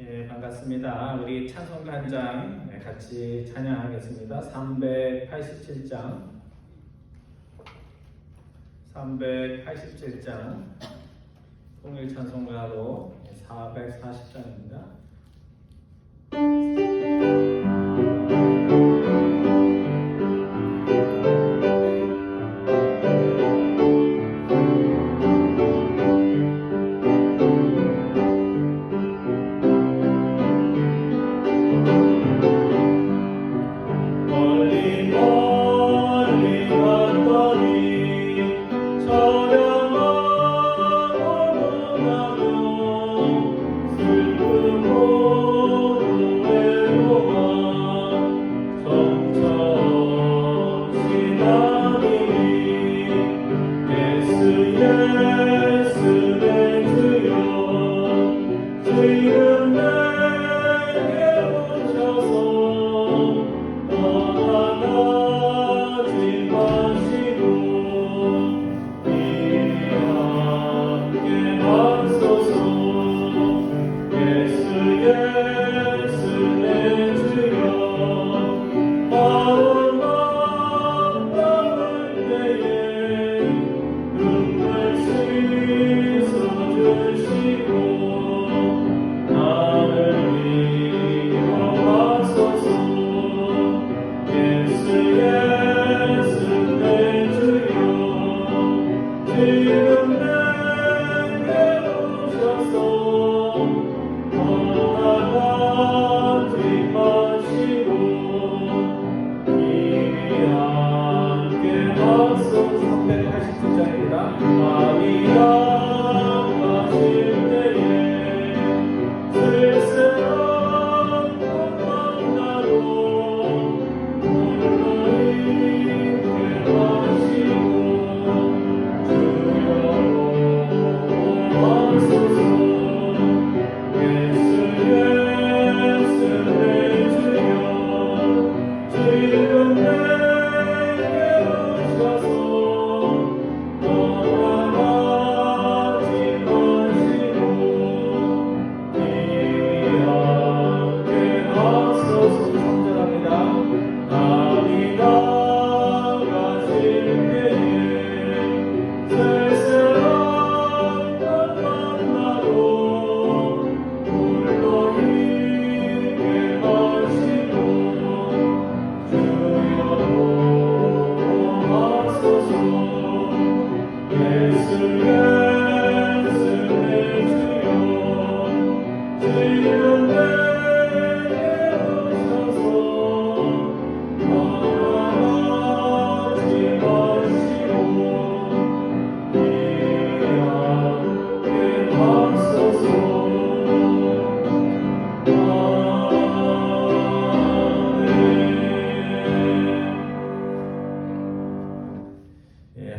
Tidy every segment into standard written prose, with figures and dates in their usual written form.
예, 반갑습니다. 우리 찬송가 한 장 같이 찬양하겠습니다. 387장 통일 찬송가로 440장입니다.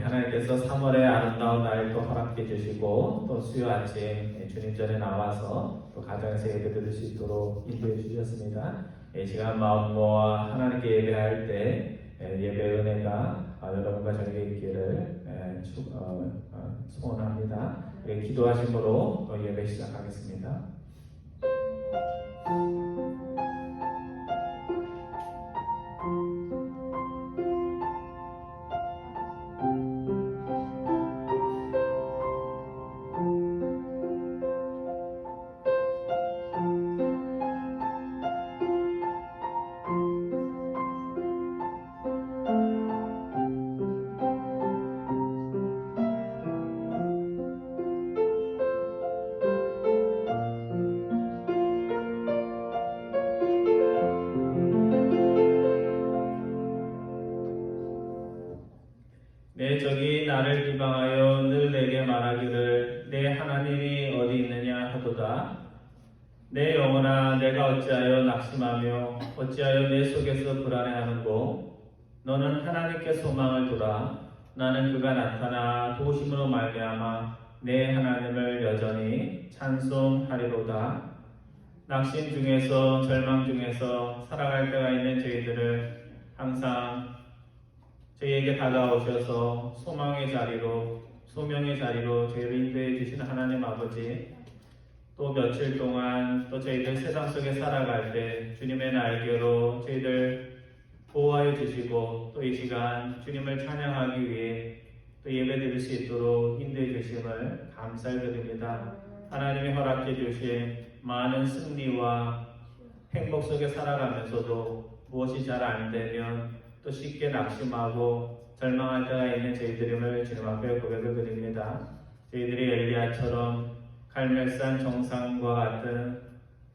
하나님께서 3월의 아름다운 날을 또 허락해 주시고 또 수요 아침 주님 전에 나와서 또 가정에서 예배 드릴 수 있도록 인도해 주셨습니다. 이 시간 마음 모아 하나님께 예배할 때 예배 은혜가 여러분과 저에게 있기를 소원합니다. 기도하심으로 예배 시작하겠습니다. 내 적이 나를 비방하여 늘 내게 말하기를 내 하나님이 어디 있느냐 하도다. 내 영혼아 내가 어찌하여 낙심하며 어찌하여 내 속에서 불안해하는고. 너는 하나님께 소망을 두라. 나는 그가 나타나 도우심으로 말미암아 내 하나님을 여전히 찬송하리로다. 낙심 중에서 절망 중에서 살아갈 때가 있는 저희들을 항상 저희에게 다가오셔서 소망의 자리로 소명의 자리로 저희를 인도해 주시는 하나님 아버지, 또 며칠 동안 또 저희들 세상 속에 살아갈 때 주님의 날개로 저희들 보호하여 주시고 또 이 시간 주님을 찬양하기 위해 또 예배 드릴 수 있도록 인도해 주심을 감사드립니다. 하나님이 허락해 주신 많은 승리와 행복 속에 살아가면서도 무엇이 잘 안 되면 또 쉽게 낙심하고 절망할 때가 있는 저희들임을 주님 앞에 고백을 드립니다. 저희들이 엘리야처럼 갈멜산 정상과 같은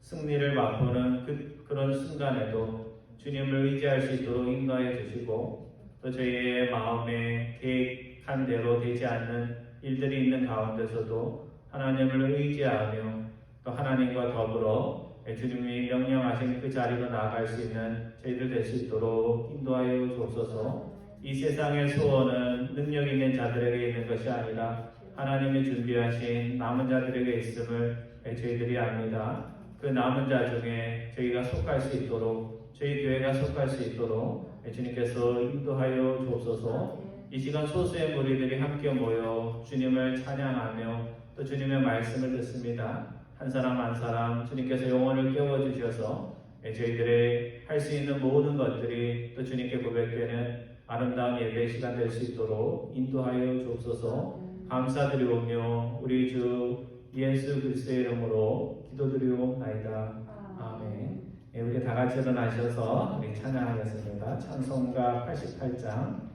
승리를 맛보는 그런 순간에도 주님을 의지할 수 있도록 인도하여 주시고 또 저희의 마음에 계획한 대로 되지 않는 일들이 있는 가운데서도 하나님을 의지하며 또 하나님과 더불어 주님이 명령하신 그 자리로 나아갈 수 있는 저희들 될 수 있도록 인도하여 주옵소서. 이 세상의 소원은 능력 있는 자들에게 있는 것이 아니라 하나님이 준비하신 남은 자들에게 있음을 저희들이 압니다. 그 남은 자 중에 저희가 속할 수 있도록 저희 교회가 속할 수 있도록 주님께서 인도하여 주옵소서. 이 시간 소수의 무리들이 함께 모여 주님을 찬양하며 또 주님의 말씀을 듣습니다. 한 사람 한 사람 주님께서 영혼을 깨워주셔서 저희들의 할 수 있는 모든 것들이 또 주님께 고백되는 아름다운 예배 시간 될 수 있도록 인도하여 주옵소서. 감사드리오며 우리 주 예수 그리스도의 이름으로 기도드리옵나이다. 아멘. 우리 다 같이 일어나셔서 우리 찬양하겠습니다. 찬송가 88장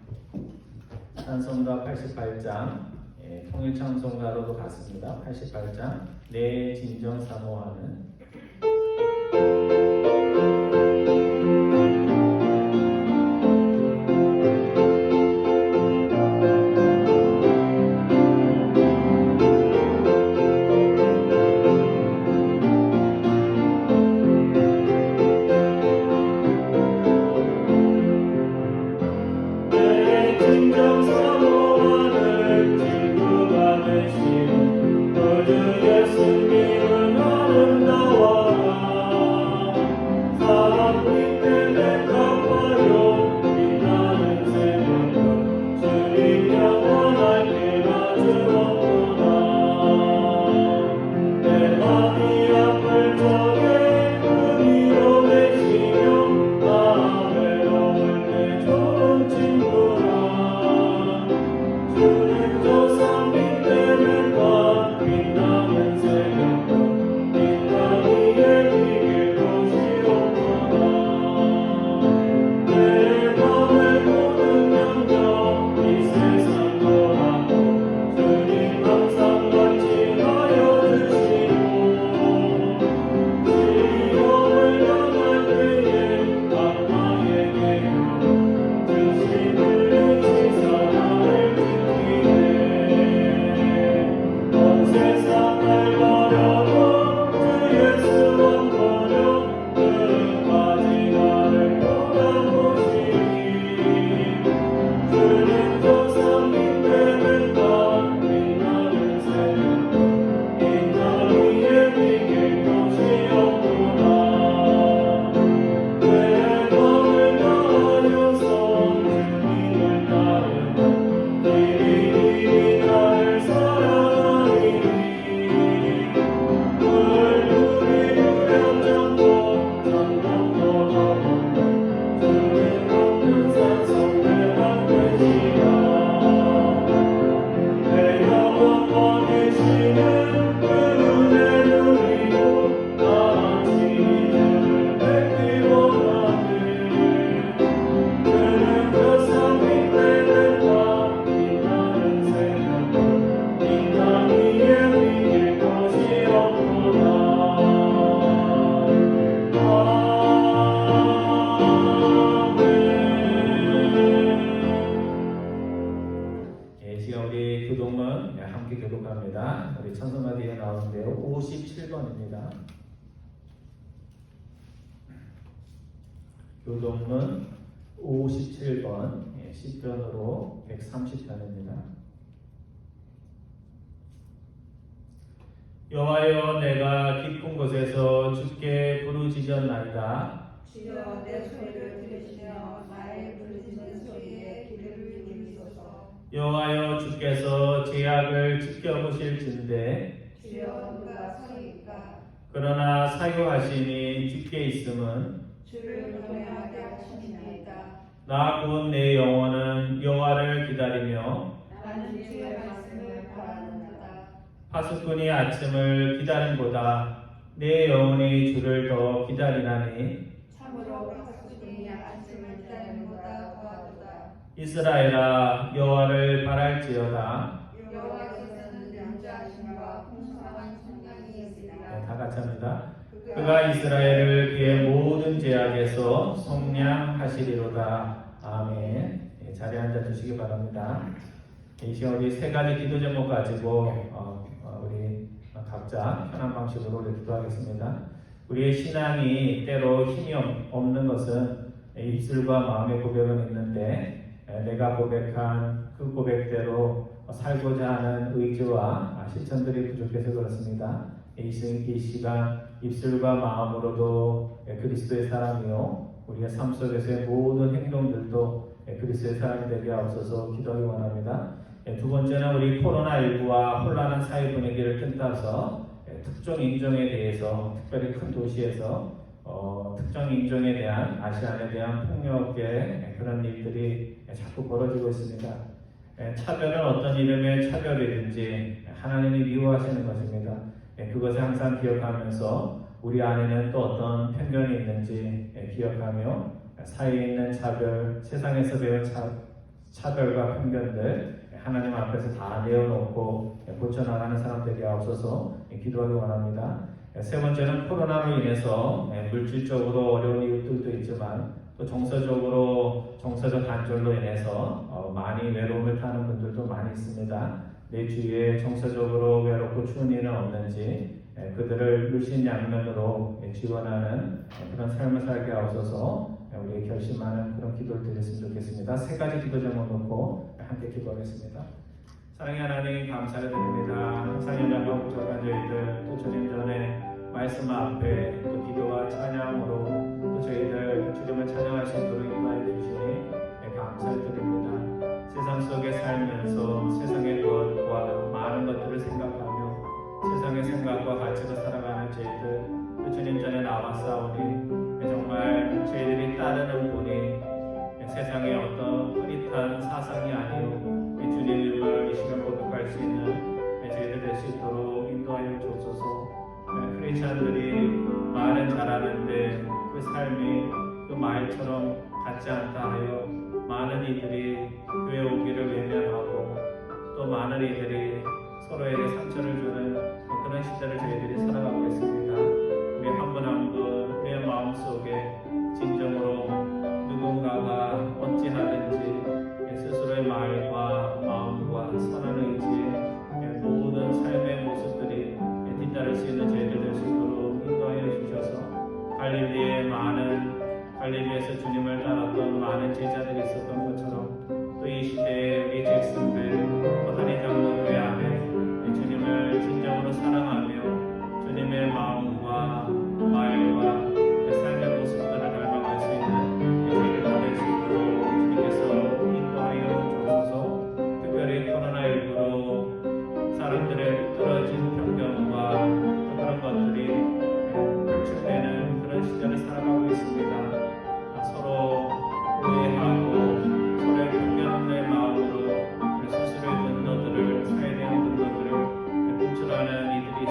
통일 찬송가로도 갔습니다. 88장 내 진정 사모하는 우리 찬송가 뒤에 나오는데요. 57번입니다. 교동문 57번 시편으로 130편입니다. 여호와여 내가 깊은 곳에서 주께 부르짖었나이다. 주여 내 소리를 들으시며 나의 부르짖는 소리에 귀를 기울이소서. 여호와여 주께서 제 악을 지켜보실진대 주여 누가 서리까 그러나 사유하심이 주께 있음은 주를 경외하게 하심이니이다. 나 곧 내 영혼은 여호와를 기다리며 나는 주의 말씀을 바라는도다. 파수꾼이 아침을 기다림보다 내 영혼이 주를 더 기다리나니 참으로 파수꾼이 아침을 기다림보다 더하도다. 이스라엘아 여호와를 바랄지어다. 여호와께서는 양자하심과 풍성한 청량이 있으리라. 다 같이 합니다. 그가 이스라엘을 그의 모든 죄악에서 속량하시리로다. 아멘. 자리에 앉아 주시기 바랍니다. 이 시간 우리 세 가지 기도 제목 가지고 우리 각자 편한 방식으로 우리 기도하겠습니다. 우리의 신앙이 때로 힘이 없는 것은 입술과 마음의 고백은 있는데 내가 고백한 그 고백대로 살고자 하는 의지와 실천들이 부족해서 그렇습니다. 이 시간 입술과 마음으로도 그리스도의 사람이요 우리의 삶 속에서의 모든 행동들도 그리스도의 사람이 되게 하옵소서 기도하기 원합니다. 두 번째는 우리 코로나19와 혼란한 사회 분위기를 틈타서 특정 인종에 대해서 특별히 큰 도시에서 특정 인종에 대한 아시안에 대한 폭력의 그런 일들이 자꾸 벌어지고 있습니다. 차별은 어떤 이름의 차별이든지 하나님이 미워하시는 것입니다. 그것을 항상 기억하면서 우리 안에는 또 어떤 편견이 있는지 기억하며 사이에 있는 차별, 세상에서 배운 차별과 편견들 하나님 앞에서 다 내어놓고 고쳐나가는 사람 되게 하옵소서 기도하기 원합니다. 세 번째는 코로나로 인해서 물질적으로 어려운 이웃들도 있지만 또 정서적 단절로 인해서 많이 외로움을 타는 분들도 많이 있습니다. 내 주위에 정서적으로 외롭고 추운 일은 없는지 그들을 물신양면으로 지원하는 그런 삶을 살게 하옵소서 우리의 결심하는 그런 기도를 드렸으면 좋겠습니다. 세 가지 기도 제목 놓고 함께 기도하겠습니다. 사랑의 하나님 감사를 드립니다. 항상 연약하고 부족한 저희들 또 주님 전에 말씀 앞에 또 기도와 찬양으로 또 저희들 주님을 찬양할 수 있도록 인도하여 주시니 감사를 드립니다. 세상 속에 살면서 세상의 것과 많은 것들을 생각하며 세상의 생각과 가치로 살아가는 저희들 또 주님 전에 나와싸우니 정말 저희들이 따르는 분이 세상의 어떤 흐릿한 사상이 아니요 주님을 이 시간 고백할 수 있는 저희들 될 수 있도록 인도하여 주옵소서. 크리스찬들이 말은 잘하는데 그 삶이 그 말처럼 같지 않다 하여 많은 이들이 교회 오기를 외면하고 또 많은 이들이 서로에게 상처를 주는 그런 시대를 저희들이 살아가고 있습니다. 우리 한 분 한 분 우리의 마음속에 진정으로 누군가가 어찌하든지 스스로의 말과 마음과 선한 의지에 모든 삶의 모습들이 뒤따를 수 있는 저희들 될 수 있도록 인도하여 주셔서 갈릴리에서 주님을 따랐던 많은 제자들이 있었던 것처럼 또 이 시대에 우리 잭슨벨 또 한인 장로교회 안에 주님을 진정으로 사랑하며 주님의 마음과 말과 삶의 모습들을 닮아갈 수 있는 저희를 받을 수 있도록 주님께서 인도하여 주셔서 특별히 코로나19로 사람들의 떨어진 편견과 또 그런 것들이 결축되는 그런 시절을 살아가고 있습니다. 서로 오해하고 서로의 편견의 마음으로 스스로의 분노들을 사회에 대한 분노들을 분출하는 이들이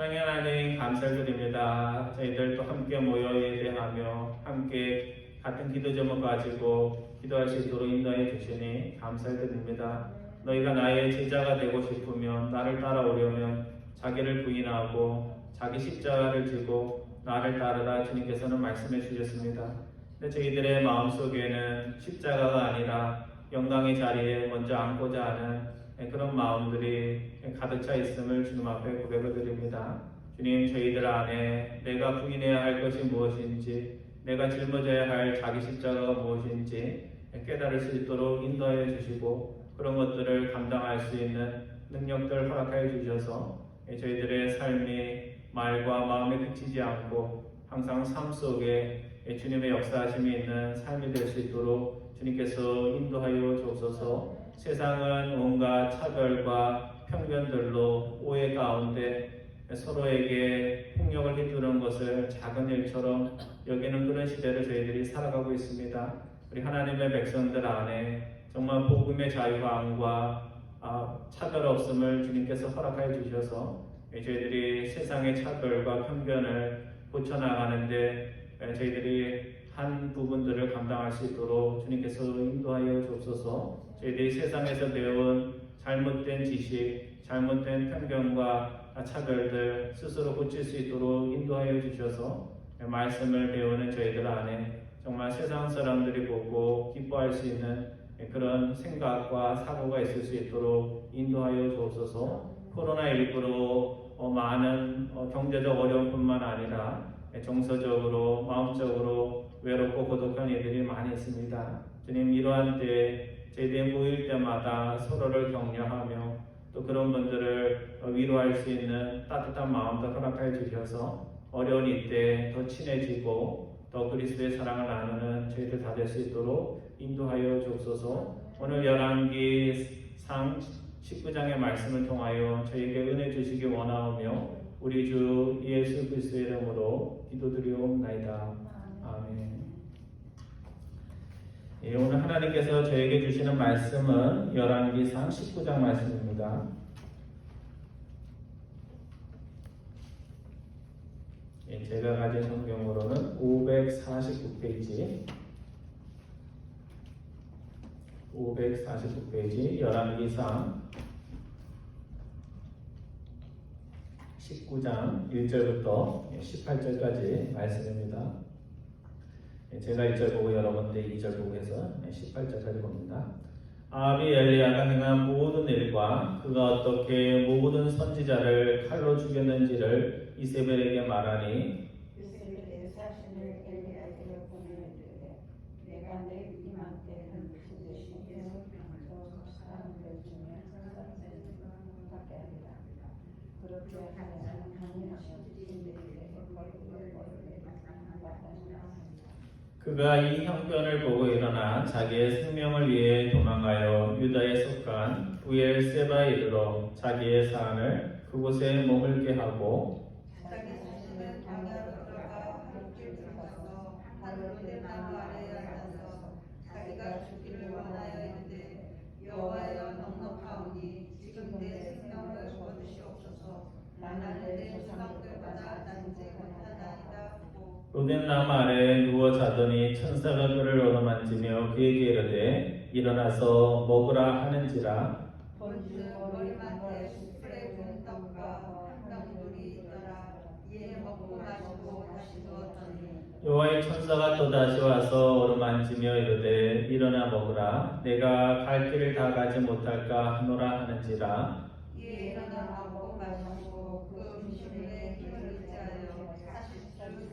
사랑의 하나님 감사드립니다. 저희들 또 함께 모여 예배하며 함께 같은 기도 제목 가지고 기도할 수 있도록 인도해 주시니 감사드립니다. 너희가 나의 제자가 되고 싶으면 나를 따라오려면 자기를 부인하고 자기 십자가를 지고 나를 따르라 주님께서는 말씀해 주셨습니다. 근데 저희들의 마음속에는 십자가가 아니라 영광의 자리에 먼저 앉고자 하는 그런 마음들이 가득 차 있음을 주님 앞에 고백을 드립니다. 주님, 저희들 안에 내가 부인해야 할 것이 무엇인지, 내가 짊어져야 할 자기 십자가가 무엇인지 깨달을 수 있도록 인도해 주시고 그런 것들을 감당할 수 있는 능력들 허락하여 주셔서 저희들의 삶이 말과 마음에 그치지 않고 항상 삶 속에 주님의 역사하심이 있는 삶이 될 수 있도록 주님께서 인도하여 주옵소서. 세상은 온갖 차별과 편견들로 오해 가운데 서로에게 폭력을 휘두르는 것을 작은 일처럼 여기는 그런 시대를 저희들이 살아가고 있습니다. 우리 하나님의 백성들 안에 정말 복음의 자유함과 차별 없음을 주님께서 허락하여 주셔서 저희들이 세상의 차별과 편견을 고쳐나가는데 저희들이 한 부분들을 감당할 수 있도록 주님께서 인도하여 주옵소서. 저희들이 세상에서 배운 잘못된 지식, 잘못된 편견과 차별들 스스로 고칠 수 있도록 인도하여 주셔서 말씀을 배우는 저희들 안에 정말 세상 사람들이 보고 기뻐할 수 있는 그런 생각과 사고가 있을 수 있도록 인도하여 주옵소서. 코로나19로 많은 경제적 어려움뿐만 아니라 정서적으로 마음적으로 외롭고 고독한 이들이 많이 있습니다. 주님, 이러한 때에 저희들이 모일 때마다 서로를 격려하며 또 그런 분들을 위로할 수 있는 따뜻한 마음도 허락하여 주셔서 어려운 이때 더 친해지고 더 그리스도의 사랑을 나누는 저희들 다 될 수 있도록 인도하여 주옵소서. 오늘 열왕기상 19장의 말씀을 통하여 저희에게 은혜 주시기 원하오며 우리 주 예수 그리스도의 이름으로 기도드리옵나이다. 아멘. 오늘 하나님께서 저에게 주시는 말씀은 열왕기상 19장 말씀입니다. 제가 가진 성경으로는 549페이지 549페이지 열왕기상 19장 1절부터 18절까지 말씀입니다. 제가 1절 보고 여러분들이 2절 보고 해서 18절까지 봅니다. 아합이 엘리야가 행한 모든 일과 그가 어떻게 모든 선지자를 칼로 죽였는지를 이세벨에게 말하니 이스라엘의 사신을 엘리야에게 보내되 내가 내 이맘때 무슨 듯이 계속 사람들 중에 밖에 아니라 그렇게 하면 강인하신 인들에게 벌을 받았다. 그가 이 형편을 보고 일어나 자기의 생명을 위해 도망하여 유다에 속한 부엘세바에 이르러 자기의 사안을 그곳에 머물게 하고 자기 자신은 광야로 들어가 한길 들어가서 한로된 나무 아래에 앉아서 자기가 죽기를 원하여 이르되 여호와여 넉넉하오니 지금 내 생명을 거두시옵소서. 나는 내 조상들보다 낮지 못하나이다. 로덴 나무 아래에 누워 자더니 천사가 그를 얻어만지며 그에게 이르되 일어나서 먹으라 하는지라. 본주 머리맡에 풀에 든 떡과 한덩이들이 있더라. 이에 먹고 마시고 다시 누웠더니 여호와의 천사가 또다시 와서 어루만지며 이르되 일어나 먹으라. 내가 갈 길을 다 가지 못할까 하노라 하는지라. 이에 일어나 먹고 마시고 그 음식물에 힘을 의지하여 40주를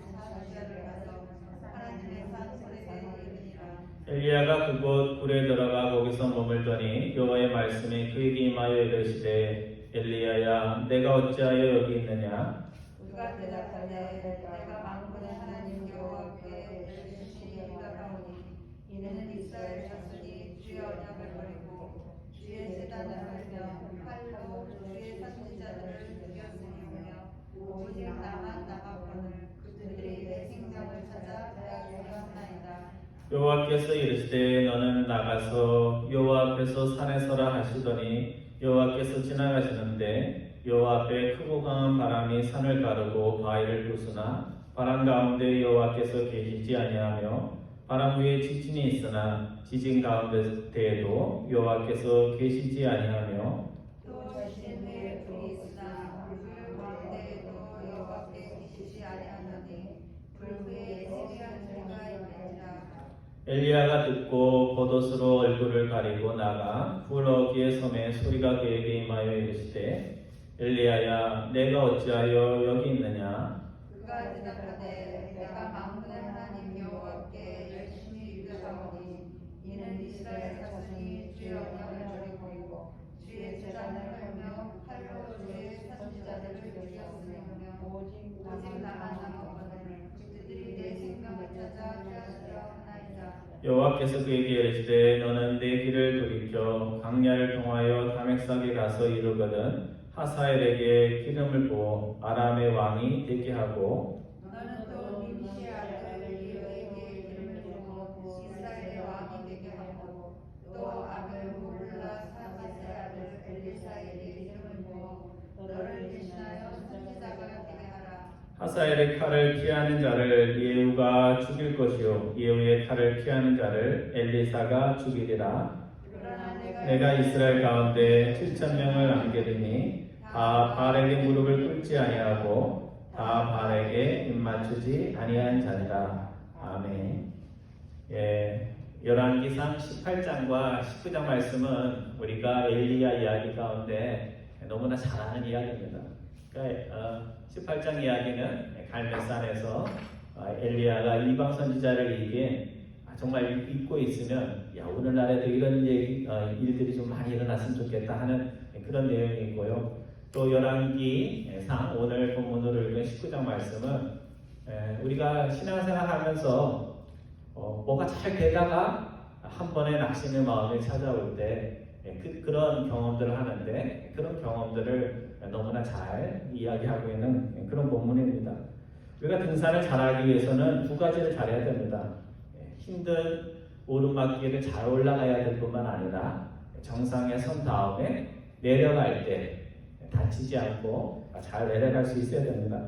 가서 하나님의 산소에게 이르니라. 엘리야가 그곳 굴에 들어가 거기서 머물더니 여호와의 말씀이 그에게 임하여 이르시되 엘리야야 내가 어찌하여 여기 있느냐. 그가 대답하되 내가 만군의 하나님 여호와께 열심히 기도하오니 이는 이스라엘 자손이 주의 언약을 버리고 주의 제단을 알며 칼로 주의 선지자들을 죽였으리며 오직 나만 나가거늘 그들이 내 생명을 찾아 빼앗겨갔나이다. 여호와께서 이르시되 너는 나가서 여호와 앞에서 산에 서라 하시더니 여호와께서 지나가시는데 여호와 앞에 크고 강한 바람이 산을 가르고 바위를 부수나 바람 가운데 여호와께서 계시지 아니하며 바람 위에 지진이 있으나 지진 가운데에도 여호와께서 계시지 아니하며 또 지진 후에 불이 있으나 불 가운데에도 여호와께 계시지 아니하나니 불 후에 세미한 소리가 있느니라. 엘리야가 듣고 겉옷으로 얼굴을 가리고 나가 불 어귀에 섬에 소리가 그에게 임하여 이르시되 엘리야야 내가 어찌하여 여기 있느냐. 그가 대답하되 내가 만군의 하나님 여호와께 열심히 유배하오니 이는 이스라엘 자손이 주의 언약을 버리고 주의 제단을 헐며 칼로 주의 선지자들을 죽였으며 오직 나만 남았거늘 그들이 내 생명을 찾아 빼앗으려 하나이다. 여호와께서 그에게 이르시되 너는 내 길을 돌이켜 광야를 통하여 다맥삭에 가서 이르거든 하사엘에게 기름을 부어 아람의 왕이 되게 하고 너는 또 님시의 아들 엘리야에게 기름을 부어 이스라엘의 왕이 되게 하고 또 아벨 몰라 사밧의 아들 엘리사에게 기름을 부어 너를 대신하여 선지자가 되게 하라. 하사엘의 칼을 피하는 자를 예후가 죽일 것이요 예후의 칼을 피하는 자를 엘리사가 죽이리라. 그러나 내가 이스라엘 가운데 7,000명을 남기리니 다 바알에게 무릎을 꿇지 아니하고 다 바알에게 입맞추지 아니한 자니라. 아멘. 열왕기상 18장과 19장 말씀은 우리가 엘리야 이야기 가운데 너무나 잘 아는 이야기입니다. 그러니까 18장 이야기는 갈멜산에서 엘리야가 이방 선지자를 이긴 정말 잊고 있으면 오늘날에도 이런 일들이 좀 많이 일어났으면 좋겠다 하는 그런 내용이 있고요. 또 열왕기상 오늘 본문으로 읽은 19장 말씀은 우리가 신앙생활 하면서 뭐가 잘 되다가 한 번에 낙심의 마음이 찾아올 때 그런 경험들을 하는데 그런 경험들을 너무나 잘 이야기하고 있는 그런 본문입니다. 우리가 등산을 잘하기 위해서는 두 가지를 잘해야 됩니다. 힘든 오르막길을 잘 올라가야 될 뿐만 아니라 정상에 선 다음에 내려갈 때 다치지 않고 잘 내려갈 수 있어야 됩니다.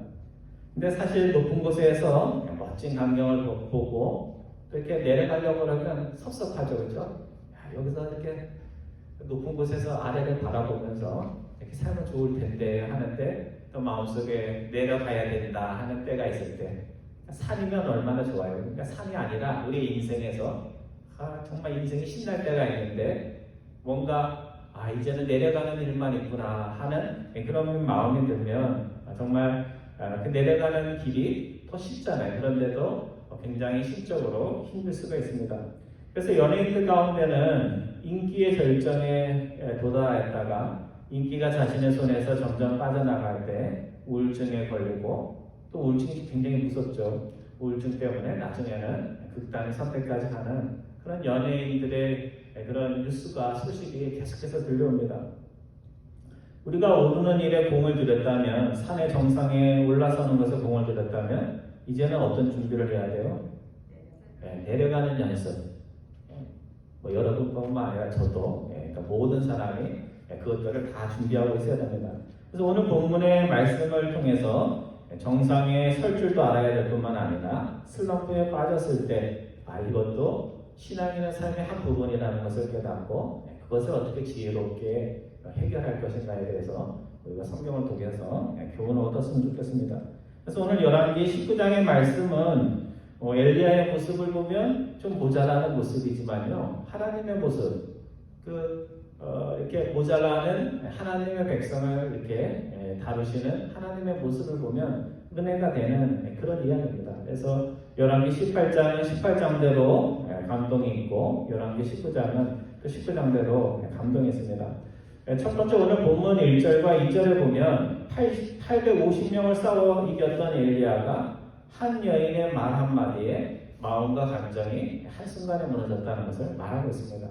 근데 사실 높은 곳에서 멋진 광경을 보고 또 이렇게 내려가려고 하면 섭섭하죠, 그렇죠? 여기서 이렇게 높은 곳에서 아래를 바라보면서 이렇게 살면 좋을 텐데 하는데 또 마음속에 내려가야 된다 하는 때가 있을 때 산이면 얼마나 좋아요. 그러니까 산이 아니라 우리 인생에서 정말 인생이 신날 때가 있는데 뭔가 이제는 내려가는 일만 있구나 하는 그런 마음이 들면 정말 그 내려가는 길이 더 쉽잖아요. 그런데도 굉장히 심적으로 힘들 수가 있습니다. 그래서 연예인들 가운데는 인기의 절정에 도달했다가 인기가 자신의 손에서 점점 빠져나갈 때 우울증에 걸리고 또 우울증이 굉장히 무섭죠. 우울증 때문에 나중에는 극단의 선택까지 하는 그런 연예인들의 그런 뉴스가 소식이 계속해서 들려옵니다. 우리가 오르는 일에 공을 들였다면 산의 정상에 올라서는 것에 공을 들였다면 이제는 어떤 준비를 해야 돼요? 내려가는 연습. 여러분뿐만 아니라 저도 그러니까 모든 사람이 그것들을 다 준비하고 있어야 됩니다. 그래서 오늘 본문의 말씀을 통해서 정상에 설 줄도 알아야 될 뿐만 아니라 슬럼프에 빠졌을 때 이것도 신앙인의 삶의 한 부분이라는 것을 깨닫고 그것을 어떻게 지혜롭게 해결할 것인가에 대해서 우리가 성경을 통해서 교훈을 얻었으면 좋겠습니다. 그래서 오늘 열왕기 19장의 말씀은 엘리야의 모습을 보면 좀 모자라는 모습이지만요, 하나님의 모습, 이렇게 모자라는 하나님의 백성을 이렇게 다루시는 하나님의 모습을 보면 은혜가 되는 그런 이야기입니다. 그래서 열왕기 18장은 18장대로 감동이 있고 열왕기 19장은 그 19장대로 감동이 있습니다. 첫 번째 오늘 본문 1절과 2절에 보면 850명을 싸워 이겼던 엘리야가 한 여인의 말 한마디에 마음과 감정이 한순간에 무너졌다는 것을 말하고 있습니다.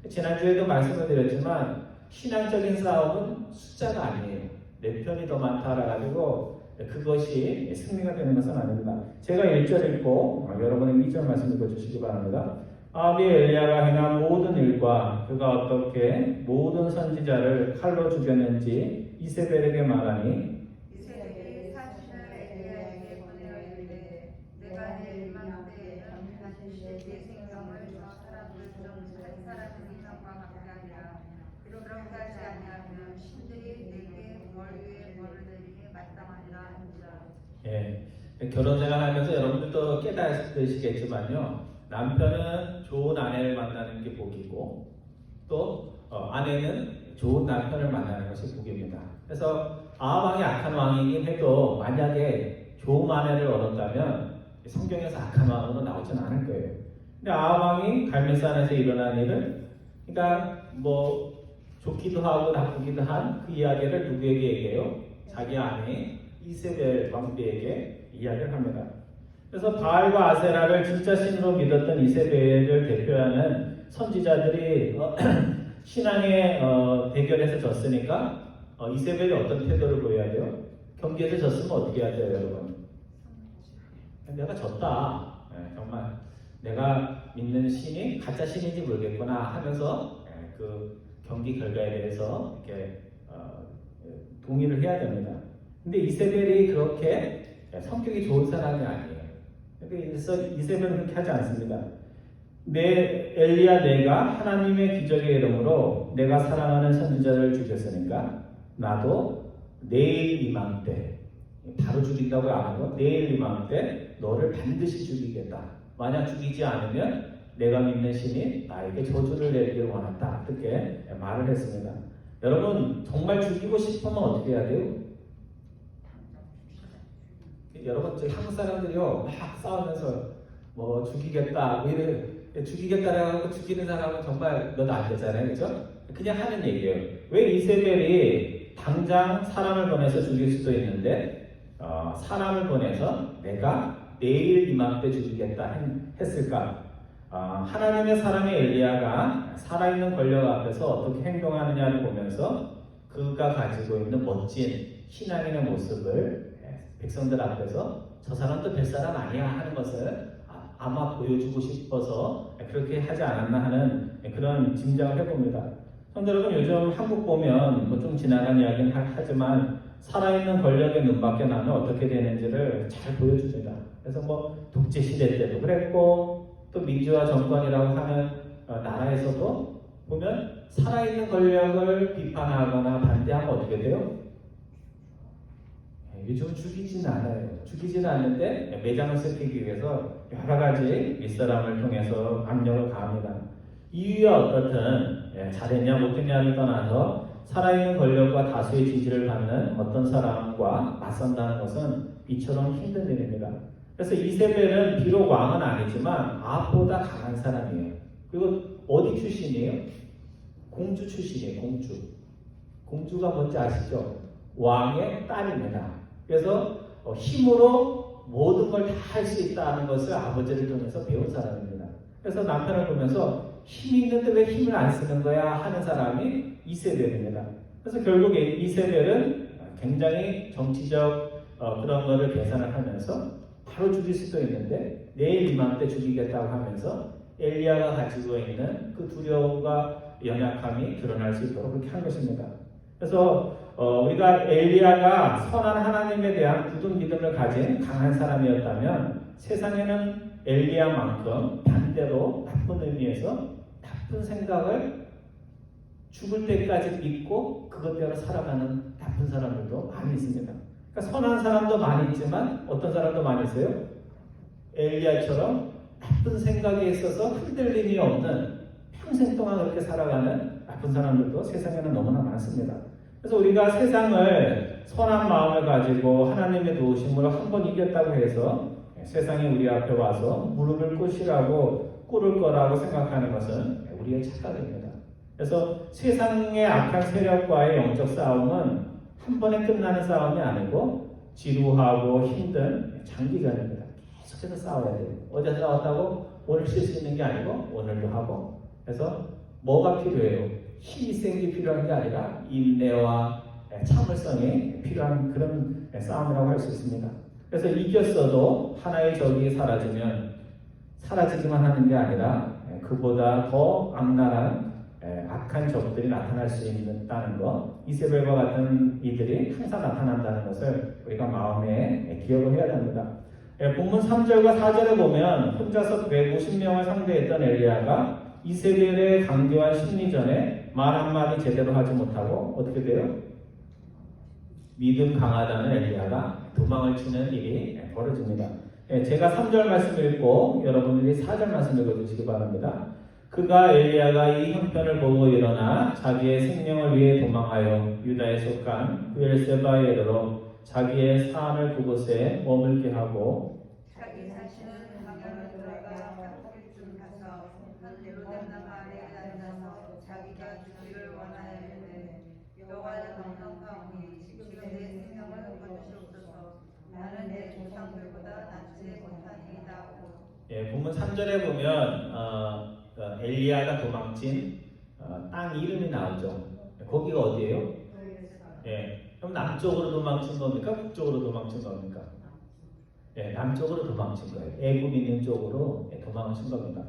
지난주에도 말씀을 드렸지만 신앙적인 싸움은 숫자가 아니에요. 내 편이 더 많다라 가지고 그것이 승리가 되는 것은 아닙니다. 제가 1절 읽고 여러분은 2절 말씀 읽어주시기 바랍니다. 아합이 엘리야가 행한 모든 일과 그가 어떻게 모든 선지자를 칼로 죽였는지 이세벨에게 말하니 이세벨이 사신을 엘리야에게 보내어 이르되 내가 내 이맘때에는 다시 내 생명을 저 사람들 중 한 사람의 생명과 같게 하리라. 그렇게 하지 아니하면 신들이 내게 뭘 위에 뭐를 내리게 마땅하리라 하니라. 예, 결혼 생활하면서 여러분들도 깨달으시겠지만요, 남편은 좋은 아내를 만나는 게 복이고 또 아내는 좋은 남편을 만나는 것이 복입니다. 그래서 아합 왕이 악한 왕이긴 해도 만약에 좋은 아내를 얻었다면 성경에서 악한 왕으로 나오지는 않을 거예요. 근데 아합 왕이 갈멜산에서 일어난 일을, 그러니까 뭐 좋기도 하고 나쁘기도 한 그 이야기를 누구에게 얘기해요? 자기 아내 이세벨 왕비에게 이야기를 합니다. 그래서 바알과 아세라를 진짜 신으로 믿었던 이세벨을 대표하는 선지자들이 신앙의 대결에서 졌으니까 이세벨이 어떤 태도를 보여야 돼요? 경기에서 졌으면 어떻게 해야 돼요, 여러분? 내가 졌다. 정말 내가 믿는 신이 가짜 신인지 모르겠구나 하면서 그 경기 결과에 대해서 이렇게 동의를 해야 됩니다. 근데 이세벨이 그렇게 성격이 좋은 사람이 아니에요. 그래서 이세벨은 그렇게 하지 않습니다. 내가 하나님의 기적의 이름으로 내가 사랑하는 선지자를 죽였으니까 나도 내일 이맘때, 바로 죽인다고 안 하고 내일 이맘때 너를 반드시 죽이겠다. 만약 죽이지 않으면 내가 믿는 신이 나에게 저주를 내리길 원한다. 그렇게 말을 했습니다. 여러분, 정말 죽이고 싶으면 어떻게 해야 돼요? 여러분, 한국 사람들이요 막 싸우면서 뭐 죽이겠다, 죽이겠다라고 하고 죽이는 사람은 정말 너도 안 되잖아요, 그렇죠? 그냥 하는 얘기예요. 왜 이세벨이 당장 사람을 보내서 죽일 수도 있는데 사람을 보내서 내가 내일 이맘때 죽이겠다 했을까? 하나님의 사람의 엘리야가 살아있는 권력 앞에서 어떻게 행동하느냐를 보면서 그가 가지고 있는 멋진 신앙인의 모습을 백성들 앞에서 저 사람도 별 사람 아니야 하는 것을 아마 보여주고 싶어서 그렇게 하지 않았나 하는 그런 짐작을 해봅니다. 성도 여러분, 요즘 한국 보면 뭐 좀 지나간 이야기는 하지만 살아있는 권력의 눈밖에 나면 어떻게 되는지를 잘 보여줍니다. 그래서 뭐 독재 시대 때도 그랬고 또 민주화 정권이라고 하는 나라에서도 보면 살아있는 권력을 비판하거나 반대하면 어떻게 돼요? 요즘은 죽이지는 않아요. 죽이지는 않는데 매장을 살피기 위해서 여러 가지 윗사람을 통해서 압력을 가합니다. 이유야 어떻든 잘했냐 못했냐를 떠나서 살아있는 권력과 다수의 지지를 받는 어떤 사람과 맞선다는 것은 이처럼 힘든 일입니다. 그래서 이세벨은 비록 왕은 아니지만 아합보다 강한 사람이에요. 그리고 어디 출신이에요? 공주 출신이에요. 공주가 뭔지 아시죠? 왕의 딸입니다. 그래서 힘으로 모든 걸 다 할 수 있다는 것을 아버지를 통해서 배운 사람입니다. 그래서 남편을 보면서 힘이 있는데 왜 힘을 안 쓰는 거야 하는 사람이 이세벨입니다. 그래서 결국 이세벨은 굉장히 정치적 그런 거를 계산을 하면서 바로 죽일 수도 있는데 내일 이맘때 죽이겠다고 하면서 엘리야가 가지고 있는 그 두려움과 연약함이 드러날 수 있도록 그렇게 한 것입니다. 그래서 우리가 엘리야가 선한 하나님에 대한 굳은 믿음을 가진 강한 사람이었다면 세상에는 엘리야만큼 반대로 나쁜 의미에서 나쁜 생각을 죽을 때까지 믿고 그것대로 살아가는 나쁜 사람들도 많이 있습니다. 그러니까 선한 사람도 많이 있지만 어떤 사람도 많이 있어요? 엘리야처럼 나쁜 생각에 있어서 흔들림이 없는 평생 동안 그렇게 살아가는 나쁜 사람들도 세상에는 너무나 많습니다. 그래서 우리가 세상을 선한 마음을 가지고 하나님의 도우심으로 한 번 이겼다고 해서 세상이 우리 앞에 와서 무릎을 꿇으라고 꿇을 거라고 생각하는 것은 우리의 착각입니다. 그래서 세상의 악한 세력과의 영적 싸움은 한 번에 끝나는 싸움이 아니고 지루하고 힘든 장기전입니다. 계속해서 싸워야 돼요. 어제 싸웠다고 오늘 쉴 수 있는 게 아니고 오늘도 하고. 그래서 뭐가 필요해요? 힘이 센 게 필요한 게 아니라 인내와 참을성이 필요한 그런 싸움이라고 할 수 있습니다. 그래서 이겼어도 하나의 적이 사라지면 사라지기만 하는 게 아니라 그보다 더 악랄한 악한 적들이 나타날 수 있다는 것, 이세벨과 같은 이들이 항상 나타난다는 것을 우리가 마음에 기억을 해야 됩니다. 본문 3절과 4절에 보면 혼자서 150명을 상대했던 엘리야가 이세벨의 강교한 심리전에 말 한마디 제대로 하지 못하고 어떻게 돼요? 믿음 강하다는 엘리야가 도망을 치는 일이 벌어집니다. 제가 3절 말씀 읽고 여러분들이 4절 말씀 읽어주시기 바랍니다. 그가 엘리야가 이 형편을 보고 일어나 자기의 생명을 위해 도망하여 유다에 속한 브엘세바에 이르러 자기의 산을 그곳에 머물게 하고 자기 자신은 강연을 들어가 한길쯤 가서 한 헤로데나 마을에 앉아서 자기가 죽기를 원하였는데 여호와의 명령하오니 지금 내 생명을 거두시옵소서. 나는 내 조상들보다 낫지 못하니이다. 본문 3절에 보면 엘리야가 도망친 땅 이름이 나오죠. 거기가 어디예요? 그럼 남쪽으로 도망친 겁니까? 북쪽으로 도망친 겁니까? 남쪽으로 도망친 거예요. 애굽 있는 쪽으로 도망친 겁니다.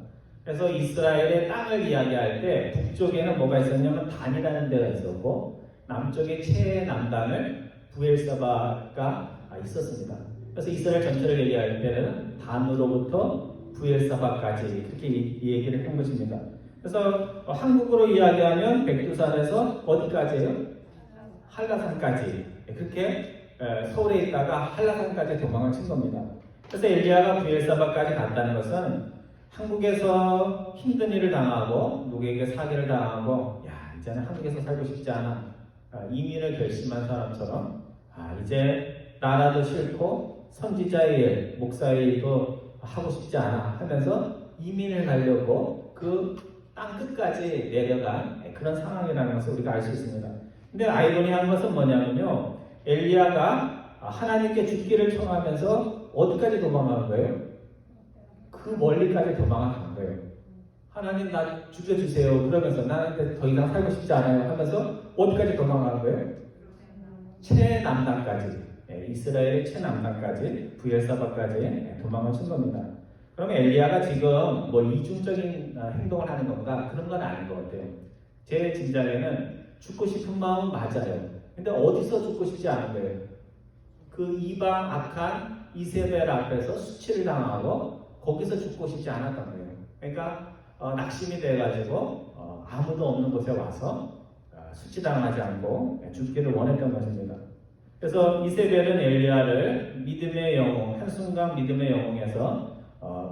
그래서 이스라엘의 땅을 이야기할 때 북쪽에는 뭐가 있었냐면 단이라는 데가 있었고 남쪽에 최남단을 부엘사바가 있었습니다. 그래서 이스라엘 전체를 얘기할 때는 단으로부터 부엘사바까지 그렇게 얘기를 한 것입니다. 그래서 한국으로 이야기하면 백두산에서 어디까지예요? 한라산까지. 그렇게 서울에 있다가 한라산까지 도망을 친 겁니다. 그래서 엘리야가 부엘사바까지 갔다는 것은 한국에서 힘든 일을 당하고 누구에게 사기를 당하고 이제는 한국에서 살고 싶지 않아 이민을 결심한 사람처럼 이제 나라도 싫고 선지자의 일, 목사의 일도 하고 싶지 않아 하면서 이민을 가려고 그 땅 끝까지 내려간 그런 상황이라는 것을 우리가 알 수 있습니다. 근데 아이러니한 것은 뭐냐면요, 엘리야가 하나님께 죽기를 청하면서 어디까지 도망간 거예요? 그 멀리까지 도망간 거예요. 하나님 나 죽여주세요 그러면서 나한테 더 이상 살고 싶지 않아요 하면서 어디까지 도망간 거예요? 최남단까지, 이스라엘의 최남단까지 부엘사바까지 도망을 친 겁니다. 그러면 엘리야가 지금 뭐 이중적인 행동을 하는 건가? 그런 건 아닌 것 같아요. 제 짐작에는 죽고 싶은 마음은 맞아요. 근데 어디서 죽고 싶지 않은 거예요? 그 이방 악한 이세벨 앞에서 수치를 당하고 거기서 죽고 싶지 않았던 거예요. 그러니까 낙심이 돼가지고 아무도 없는 곳에 와서 수치당하지 않고 죽기를 원했던 것입니다. 그래서 이세벨은 엘리야를 믿음의 영웅, 한순간 믿음의 영웅에서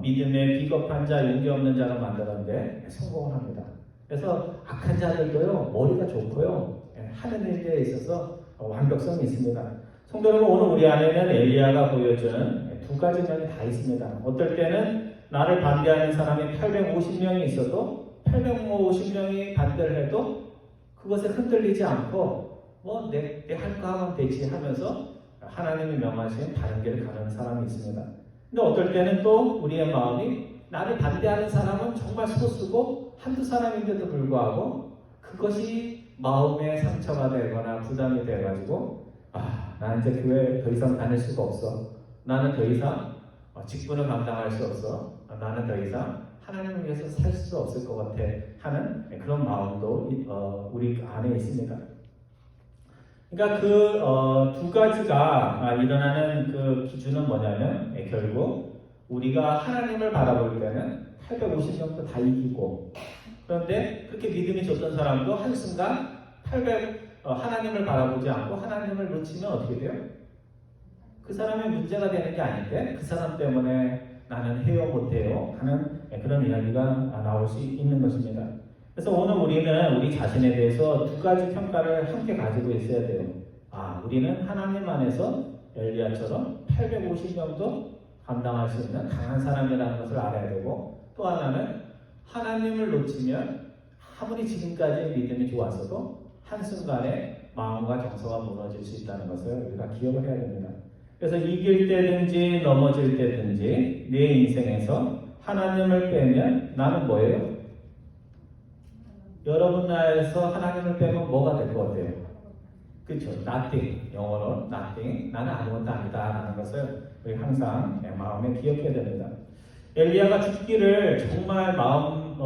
믿음의 비겁한 자, 용기 없는 자로 만드는데 성공을 합니다. 그래서 악한 자들도요, 머리가 좋고요, 하는 일에 있어서 완벽성이 있습니다. 성도 여러분, 오늘 우리 안에는 엘리야가 보여준 두 가지 면이 다 있습니다. 어떨 때는 나를 반대하는 사람이 850명이 있어도 850명이 반대를 해도 그것에 흔들리지 않고 내 할 거 하면 되지 하면서 하나님이 명하신 다른 길을 가는 사람이 있습니다. 근데 어떨 때는 또 우리의 마음이 나를 반대하는 사람은 정말 소수고 한두 사람인데도 불구하고 그것이 마음의 상처가 되거나 부담이 돼가지고 나 이제 교회 더 이상 다닐 수가 없어. 나는 더 이상 직분을 감당할 수 없어. 나는 더 이상 하나님을 위해서 살 수 없을 것 같아 하는 그런 마음도 우리 안에 있습니다. 그러니까 그 두 가지가 일어나는 그 기준은 뭐냐면 결국 우리가 하나님을 바라볼 때는 850명도 다 이기고, 그런데 그렇게 믿음이 좋던 사람도 한순간 하나님을 바라보지 않고 하나님을 놓치면 어떻게 돼요? 그 사람의 문제가 되는 게 아닌데 그 사람 때문에 나는 해요 못해요 하는 그런 이야기가 나올 수 있는 것입니다. 그래서 오늘 우리는 우리 자신에 대해서 두 가지 평가를 함께 가지고 있어야 돼요. 우리는 하나님 안에서 엘리야처럼 850명도 감당할 수 있는 강한 사람이라는 것을 알아야 되고, 또 하나는 하나님을 놓치면 아무리 지금까지 믿음이 좋았어도 한순간에 마음과 정서가 무너질 수 있다는 것을 우리가 기억을 해야 됩니다. 그래서 이길 때든지 넘어질 때든지 내 인생에서 하나님을 빼면 나는 뭐예요? 여러분 나라에서 하나님을 빼면 뭐가 될 것 같아요? 그렇죠. nothing. 영어로 nothing. 나는 아무것도 아니다 라는 것을 우리 항상 마음에 기억해야 됩니다. 엘리야가 죽기를 정말 마음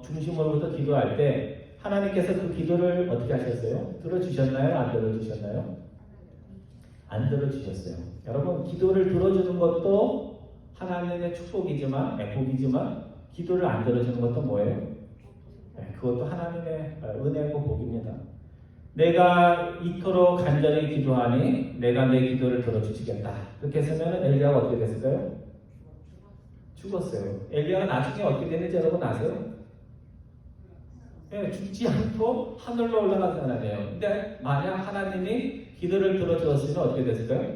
중심으로부터 기도할 때 하나님께서 그 기도를 어떻게 하셨어요? 들어주셨나요? 안 들어주셨나요? 안 들어주셨어요. 여러분, 기도를 들어주는 것도 하나님의 축복이지만, 복이지만, 기도를 안 들어주는 것도 뭐예요? 그것도 하나님의 은혜고 복입니다. 내가 이토록 간절히 기도하니 내가 내 기도를 들어주시겠다. 그렇게 했으면 엘리야가 어떻게 됐을까요? 죽었어요. 엘리야가 나중에 어떻게 됐는지 여러분 아세요? 죽지 않고 하늘로 올라간 사람이에요. 근데 만약 하나님이 기도를 들어주었으면 어떻게 됐을까요?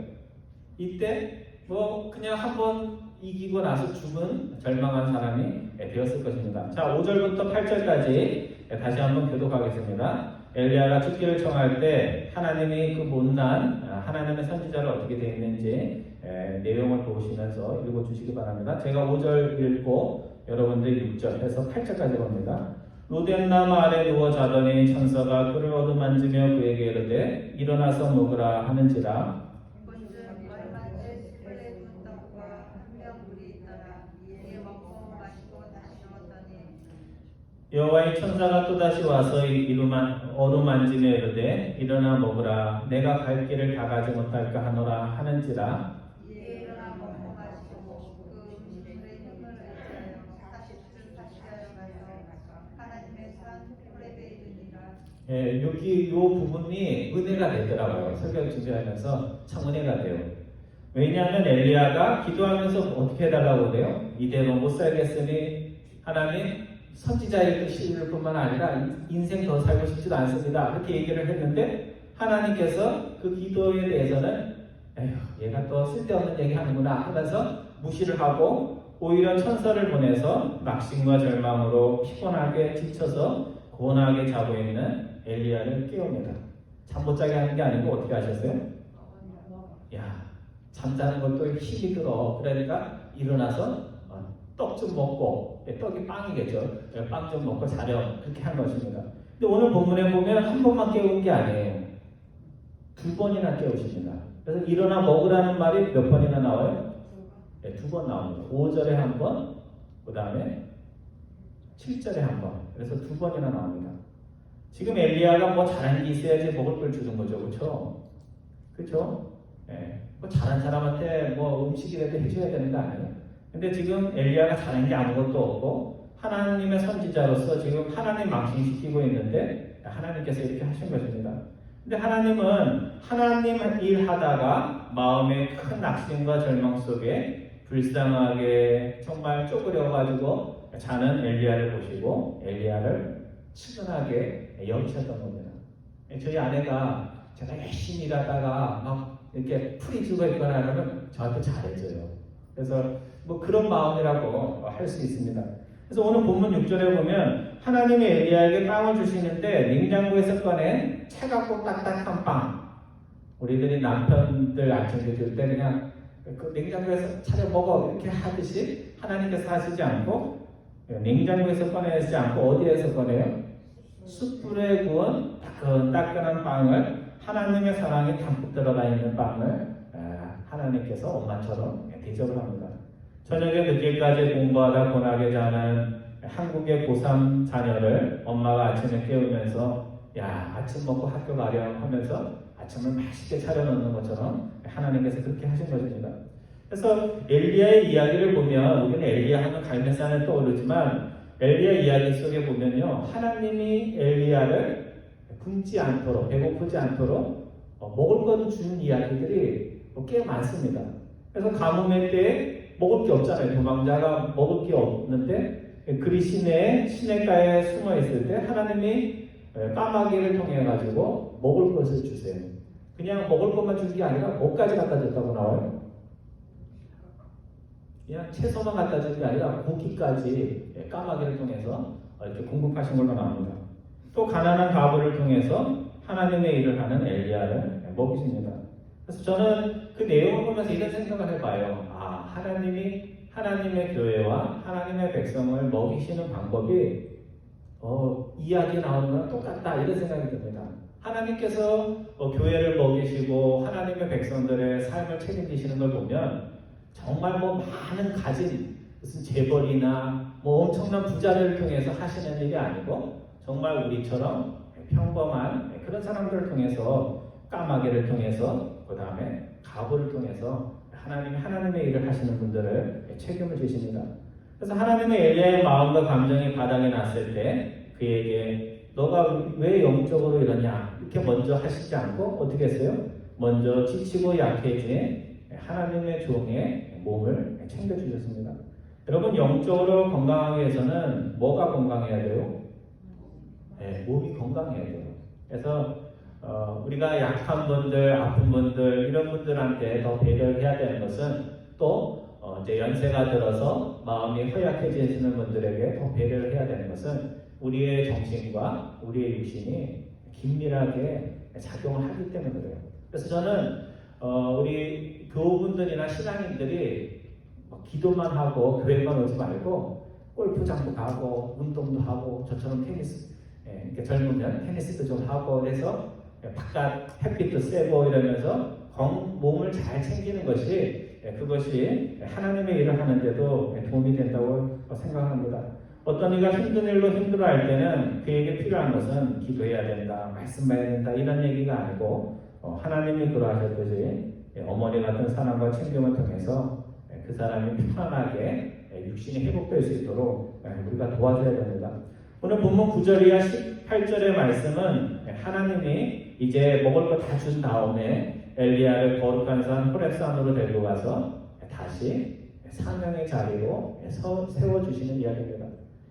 이때 뭐 그냥 한번 이기고 나서 죽은 절망한 사람이 되었을 것입니다. 자, 5절부터 8절까지 다시 한번 교독하겠습니다. 엘리야가 죽기를 청할 때 하나님이 그 못난 하나님의 선지자를 어떻게 되어 있는지 내용을 보시면서 읽어주시기 바랍니다. 제가 5절 읽고 여러분들 6절 해서 8절까지 봅니다. 로뎀나무 아래 누워 자더니 천사가 그를 어루만지며 그에게 이르되 일어나서 먹으라 하는지라. 여호와의 천사가 또다시 와서 어루만지며 이르되 일어나 먹으라. 내가 갈 길을 다 가지 못할까 하노라 하는지라. 여기 이 부분이 은혜가 되더라고요. 설교 준비하면서 참 은혜가 돼요. 왜냐하면 엘리야가 기도하면서 어떻게 해달라고 그래요? 이대로 못 살겠으니 하나님 선지자의 뜻일 뿐만 아니라 인생 더 살고 싶지도 않습니다. 그렇게 얘기를 했는데 하나님께서 그 기도에 대해서는 에휴, 얘가 또 쓸데없는 얘기 하는구나 하면서 무시를 하고 오히려 천사를 보내서 낙심과 절망으로 피곤하게 지쳐서 고온하게 자고 있는 엘리야를 깨웁니다. 잠 못 자게 하는 게 아니고 어떻게 하셨어요? 야, 잠자는 것도 힘이 들어. 그러니까 일어나서 떡 좀 먹고, 떡이 빵이겠죠. 빵 좀 먹고 자렴. 그렇게 한 것입니다. 근데 오늘 본문에 보면 한 번만 깨운 게 아니에요. 2번이나 깨우십니다. 그래서 일어나 먹으라는 말이 몇 번이나 나와요? 2번 나옵니다. 5절에 한 번, 그 다음에 7절에 한 번. 그래서 2번이나 나옵니다. 지금 엘리야가 뭐 잘하는 게 있어야지 먹을 걸 주는 거죠. 그렇죠? 그렇죠? 뭐 잘한 사람한테 뭐 음식이라도 해줘야 되는 거 아니에요? 근데 지금 엘리야가 잘한 게 아무것도 없고 하나님의 선지자로서 지금 하나님 망신시키고 있는데 하나님께서 이렇게 하신 것입니다. 근데 하나님은 하나님 일 하다가 마음의 큰 낙심과 절망 속에 불쌍하게 정말 쪼그려가지고 자는 엘리야를 보시고 엘리야를 친근하게 여기셨던 겁니다. 저희 아내가 제가 열심히 일하다가 막 이렇게 풀이 죽어 있거나 하면 저한테 잘해줘요. 그래서 뭐 그런 마음이라고 할 수 있습니다. 그래서 오늘 본문 6절에 보면 하나님이 엘리야에게 빵을 주시는데 냉장고에서 꺼낸 차갑고 딱딱한 빵. 우리들이 남편들 아침 드실 때 그냥 그 냉장고에서 차려 먹어 이렇게 하듯이 하나님께서 하시지 않고 냉장고에서 꺼내지 않고 어디에서 꺼내요? 숯불에 구운 따끈한 빵을 하나님의 사랑이 담뿍 들어가 있는 빵을 하나님께서 엄마처럼 대접을 합니다. 저녁에 늦게까지 공부하다 고나게 자는 한국의 고3 자녀를 엄마가 아침에 깨우면서 야 아침 먹고 학교 가렴 하면서 아침을 맛있게 차려놓는 것처럼 하나님께서 그렇게 하신 것입니다. 그래서 엘리야의 이야기를 보면 우리는 엘리야 하면 갈멜산을 떠오르지만 엘리야 이야기 속에 보면요 하나님이 엘리야를 굶지 않도록 배고프지 않도록 먹을 것 주는 이야기들이 꽤 많습니다. 그래서 가뭄의 때에 먹을 게 없잖아요. 도망자가 먹을 게 없는데 그리 시내가에 숨어 있을 때 하나님이 까마귀를 통해 가지고 먹을 것을 주세요. 그냥 먹을 것만 준 게 아니라 뭐까지 갖다 줬다고 나와요? 그냥 채소만 갖다 준 게 아니라 고기까지 까마귀를 통해서 이렇게 공급하신 걸로 나옵니다. 또 가난한 과부를 통해서 하나님의 일을 하는 엘리야를 먹이십니다. 그래서 저는 그 내용을 보면서 이런 생각을 해봐요. 하나님이 하나님의 교회와 하나님의 백성을 먹이시는 방법이 이야기에 나오는 거랑 똑같다 이런 생각이 듭니다. 하나님께서 교회를 먹이시고 하나님의 백성들의 삶을 책임지시는 걸 보면 정말 뭐 많은 가진 무슨 재벌이나 뭐 엄청난 부자를 통해서 하시는 일이 아니고 정말 우리처럼 평범한 그런 사람들을 통해서 까마귀를 통해서 그 다음에 가부를 통해서 하나님의 일을 하시는 분들을 책임을 지십니다. 그래서 하나님의 엘리야의 마음과 감정이 바닥에 났을 때 그에게 너가 왜 영적으로 이러냐 이렇게 먼저 하시지 않고 어떻게 했어요? 먼저 지치고 약해진 하나님의 종의 몸을 챙겨주셨습니다. 여러분 영적으로 건강하기 위해서는 뭐가 건강해야 돼요? 네, 몸이 건강해야 돼요. 그래서 우리가 약한 분들, 아픈 분들 이런 분들한테 더 배려를 해야 되는 것은 또 이제 연세가 들어서 마음이 허약해지시는 분들에게 더 배려를 해야 되는 것은 우리의 정신과 우리의 육신이 긴밀하게 작용을 하기 때문에 그래요. 그래서 저는 우리 교우분들이나 신앙인들이 기도만 하고 교회만 오지 말고 골프장도 가고 운동도 하고 저처럼 테니스 이렇게 젊으면 테니스도 좀 하고 그래서 바깥 햇빛도 쐬고 이러면서 몸을 잘 챙기는 것이 그것이 하나님의 일을 하는데도 도움이 된다고 생각합니다. 어떤 이가 힘든 일로 힘들어할 때는 그에게 필요한 것은 기도해야 된다, 말씀해야 된다 이런 얘기가 아니고 하나님이 그러하셨듯이 어머니 같은 사람과 챙김을 통해서 그 사람이 편안하게 육신이 회복될 수 있도록 우리가 도와줘야 됩니다. 오늘 본문 9절 이하 18절의 말씀은 하나님이 이제 먹을 거 다 준 다음에 엘리야를 거룩한 산 호렙산으로 데리고 가서 다시 사명의 자리로 세워주시는 이야기입니다.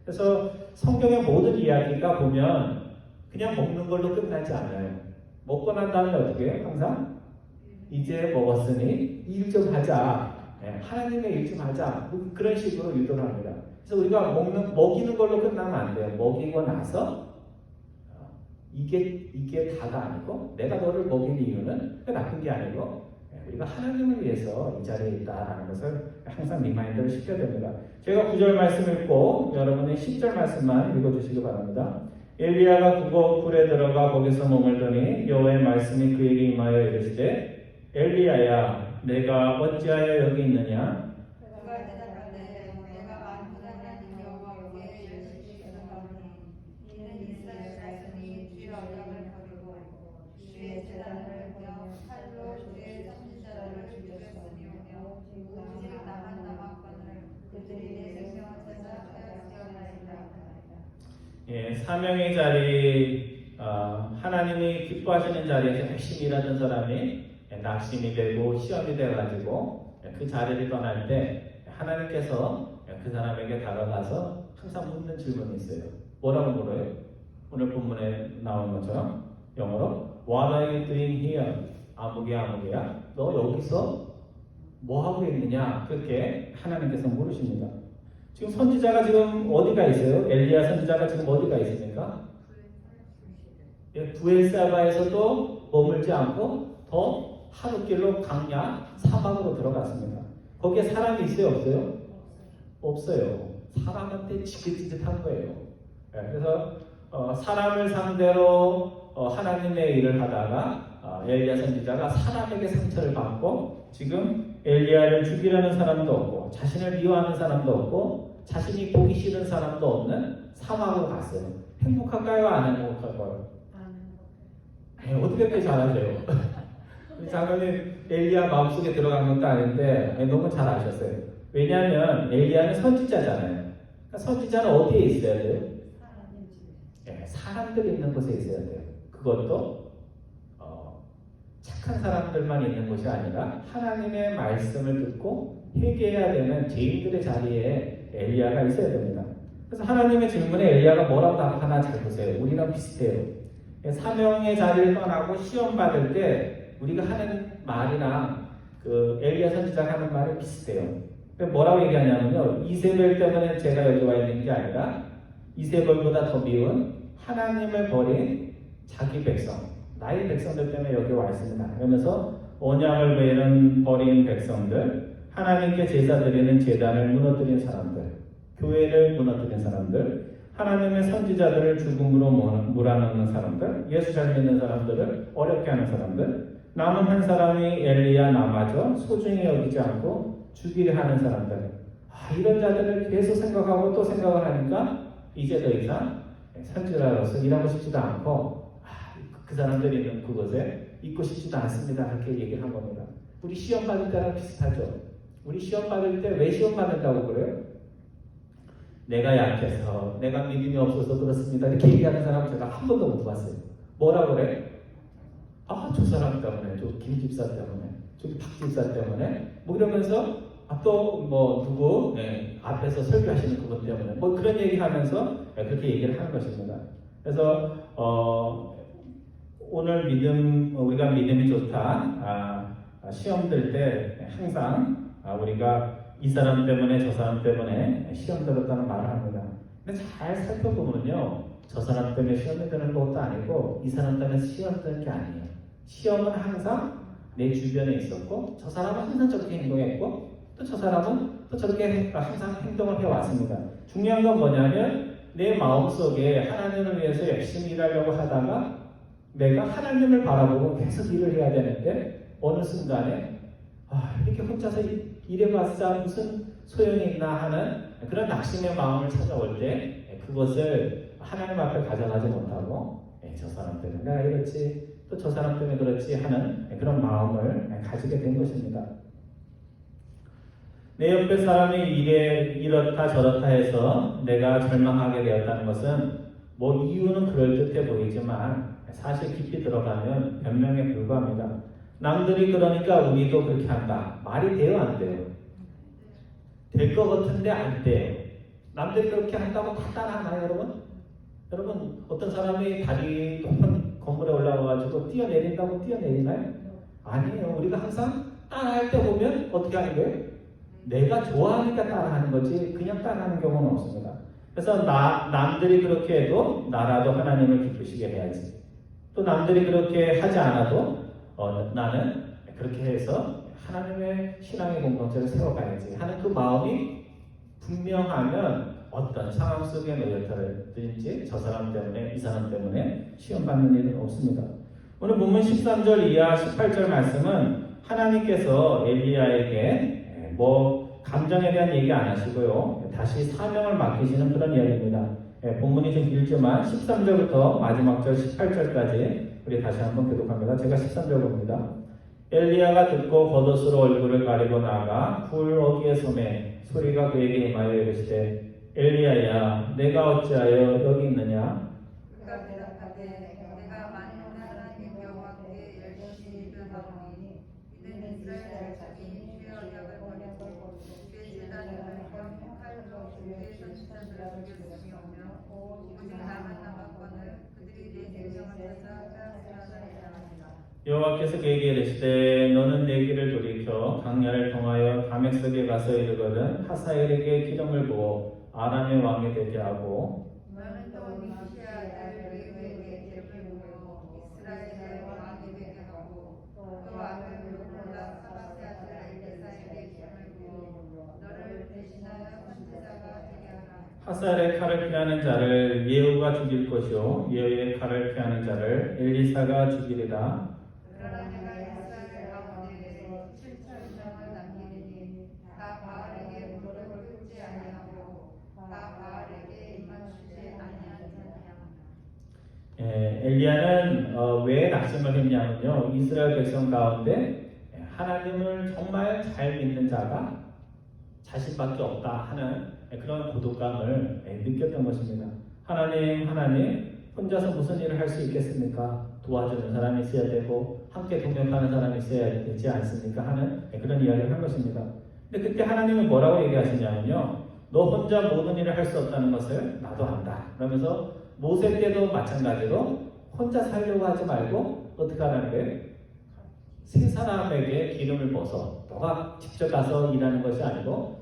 그래서 성경의 모든 이야기가 보면 그냥 먹는 걸로 끝나지 않아요. 먹고 난 다음에 어떻게 해요? 항상 이제 먹었으니 일 좀 하자. 하나님의 일 좀 하자. 그런 식으로 유도를 합니다. 그래서 우리가 먹이는 걸로 끝나면 안 돼요. 먹이고 나서 이게 다가 아니고 내가 너를 먹인 이유는 나쁜 게 아니고 우리가 하나님을 위해서 이 자리에 있다라는 것을 항상 리마인드를 시켜야 됩니다. 제가 9절 말씀 읽고 여러분이 10절 말씀만 읽어주시기 바랍니다. 엘리야가 굴에 들어가 거기서 머물더니 여호와의 말씀이 그에게 임하여 이르시되 엘리야야 내가 어찌하여 여기 있느냐? 그가 대답하되 내가 만군의 하나님 여호와께 열심히 기도하오니 이는 이스라엘 자손이 주의 언약을 버리고 주의 제단을 며 칼로 주의 선지자들을 죽였으며 오직 나만 남았거늘 그들이 내 생명을 찾아 빼앗겨나이다. 사명의 자리, 하나님이 기뻐하시는 자리에서 열심히 일하던 사람이 낙심이 되고 시험이 되어가지고 그 자리를 떠날 때 하나님께서 그 사람에게 다가가서 항상 묻는 질문이 있어요. 뭐라고 물어요? 오늘 본문에 나온 것처럼 영어로 What are you doing here? 아무개야 너 여기서 뭐 하고 있느냐? 그렇게 하나님께서 물으십니다. 지금 선지자가 지금 어디가 있어요? 엘리야 선지자가 지금 어디가 있습니까? 부엘사바에서도 머물지 않고 더 하루길로 강야 사막으로 들어갔습니다. 거기에 사람이 있어요? 없어요? 없어요. 사람한테 지긋지긋한 거예요. 그래서 사람을 상대로 하나님의 일을 하다가 엘리야 선지자가 사람에게 상처를 받고 지금 엘리야를 죽이려는 사람도 없고 자신을 미워하는 사람도 없고 자신이 보기 싫은 사람도 없는 사막으로 갔어요. 행복할까요? 안 행복할까요? 어떻게 그렇게 잘하세요? 우리 장로님 엘리야 마음속에 들어간 것도 아닌데 너무 잘 아셨어요. 왜냐하면 엘리야는 선지자잖아요. 그러니까 선지자는 어디에 있어야 돼요? 사람들이 있는 곳에 있어야 돼요. 그것도 착한 사람들만 있는 곳이 아니라 하나님의 말씀을 듣고 회개해야 되는 죄인들의 자리에 엘리야가 있어야 됩니다. 그래서 하나님의 질문에 엘리야가 뭐라고 답하나 잘 보세요. 우리랑 비슷해요. 사명의 자리를 떠나고 시험 받을 때 우리가 하는 말이랑 그 엘리야 선지자가 하는 말이 비슷해요. 뭐라고 얘기하냐면요. 이세벨 때문에 제가 여기 와 있는 게 아니라 이세벨보다 더 미운 하나님을 버린 자기 백성, 나의 백성들 때문에 여기 와 있습니다. 그러면서 언약을 버린 백성들, 하나님께 제사 드리는 제단을 무너뜨린 사람들, 교회를 무너뜨린 사람들, 하나님의 선지자들을 죽음으로 몰아넣는 사람들, 예수 잘 믿는 사람들을 어렵게 하는 사람들, 남은 한 사람이 엘리야 나마저 소중히 여기지 않고 죽이려 하는 사람들, 이런 자들을 계속 생각하고 또 생각을 하니까 이제 더 이상 선지자로서 일하고 싶지도 않고 그 사람들이 있는 그곳에 있고 싶지도 않습니다. 그렇게 얘기를 한 겁니다. 우리 시험 받을 때랑 비슷하죠. 우리 시험 받을 때 왜 시험 받는다고 그래요? 내가 약해서, 내가 믿음이 없어서 그렇습니다. 이렇게 얘기하는 사람 제가 한 번도 못 봤어요. 뭐라 그래? 저 사람 때문에, 저 김 집사 때문에, 저기 박 집사 때문에, 뭐 이러면서 또 뭐 누구 앞에서 설교하시는 그분 때문에 뭐 그런 얘기하면서 그렇게 얘기를 하는 것입니다. 그래서 오늘 우리가 믿음이 좋다. 시험 들 때 항상 우리가 이 사람 때문에 저 사람 때문에 시험 들었다는 말을 합니다. 근데 잘 살펴보면요, 저 사람 때문에 시험이 드는 것도 아니고 이 사람 때문에 시험 드는 게 아니에요. 시험은 항상 내 주변에 있었고 저 사람은 항상 저렇게 행동했고 또 저 사람은 또 저렇게 항상 행동을 해왔습니다. 중요한 건 뭐냐면 내 마음속에 하나님을 위해서 열심히 일하려고 하다가 내가 하나님을 바라보고 계속 일을 해야 되는데 어느 순간에 이렇게 혼자서 일해봤자 무슨 소용이 있나 하는 그런 낙심의 마음을 찾아올 때 그것을 하나님 앞에 가져가지 못하고 저 사람 때문에 내가 이렇지 또 저 사람 때문에 그렇지 하는 그런 마음을 가지게 된 것입니다. 내 옆에 사람이 이렇다 저렇다 해서 내가 절망하게 되었다는 것은 뭐 이유는 그럴듯해 보이지만 사실 깊이 들어가면 변명에 불과합니다. 남들이 그러니까 우리도 그렇게 한다. 말이 돼요, 안 돼요? 될 것 같은데 안 돼요. 남들이 그렇게 한다고 다 따라하나요, 여러분? 여러분, 어떤 사람이 다리 높은 건물에 올라와가지고 뛰어내린다고 뛰어내리나요? 아니에요. 우리가 항상 따라할 때 보면 어떻게 하는 거예요? 내가 좋아하니까 따라하는 거지 그냥 따라하는 경우는 없습니다. 그래서 남들이 그렇게 해도 나라도 하나님을 기쁘시게 해야지. 또 남들이 그렇게 하지 않아도 나는 그렇게 해서 하나님의 신앙의 공동체를 세워가야지 하는 그 마음이 분명하면 어떤 상황 속에 놓여들든지 저 사람 때문에 이 사람 때문에 시험 받는 일은 없습니다. 오늘 본문 13절 이하 18절 말씀은 하나님께서 엘리야에게 감정에 대한 얘기 안 하시고요. 다시 사명을 맡기시는 그런 이야기입니다. 본문이 좀 길지만 13절부터 마지막 절 18절까지 우리 다시 한번 교독합니다. 제가 13절 봅니다. 엘리야가 듣고 겉옷으로 얼굴을 가리고 나가 굴 어귀에 섬에 소리가 그에게 임하여 이르시되 엘리야야 내가 어찌하여 여기 있느냐? 그가 대답하되 내가 만일 하나님 여호와께 열심히 일하노니 이는 이스라엘 자손이 주의 언약을 버리고 주의 제단을 버리고 칼로 주의 선지자들을 죽였으며 오직 나만 남았거늘 그들이 내 계명을 찾아 빼앗으려 하리라. 여호와께서 그에게 이르시되 너는 내 길을 돌이켜 강야를 통하여 다메섹에 가서 이르거든 하사엘에게 기름을 부어 아람의 왕이 되게 하고 너는 또 니시아 아들 예후에게 기름을 부어 이스라엘의 왕이 되게 하고 또 아들 요르다 사바세 아들 엘사에게 기름을 부어 너를 대신하여 선지자가 되게 하라. 하사엘의 칼을 피하는 자를 예후가 죽일 것이요 예후의 칼을 피하는 자를 엘리사가 죽이리라. 그러나 내가 이스라엘 가운데에 7,000명을 남기리니 다 바알에게 무릎을 꿇지 아니하고 다 바알에게 입맞추지 아니한 자니라. 엘리야는 왜 낙심을 했냐면요 이스라엘 백성 가운데 하나님을 정말 잘 믿는 자가 자신밖에 없다 하는 그런 고독감을 느꼈던 것입니다. 하나님 혼자서 무슨 일을 할 수 있겠습니까? 도와주는 사람이 있어야 되고 함께 동역하는 사람이 있어야 되지 않습니까? 하는 그런 이야기를 한 것입니다. 근데 그때 하나님은 뭐라고 얘기하시냐면요 너 혼자 모든 일을 할 수 없다는 것을 나도 안다. 그러면서 모세 때도 마찬가지로 혼자 살려고 하지 말고 어떻게 하라는 거예요? 세 사람에게 기름을 부어서 너가 직접 가서 일하는 것이 아니고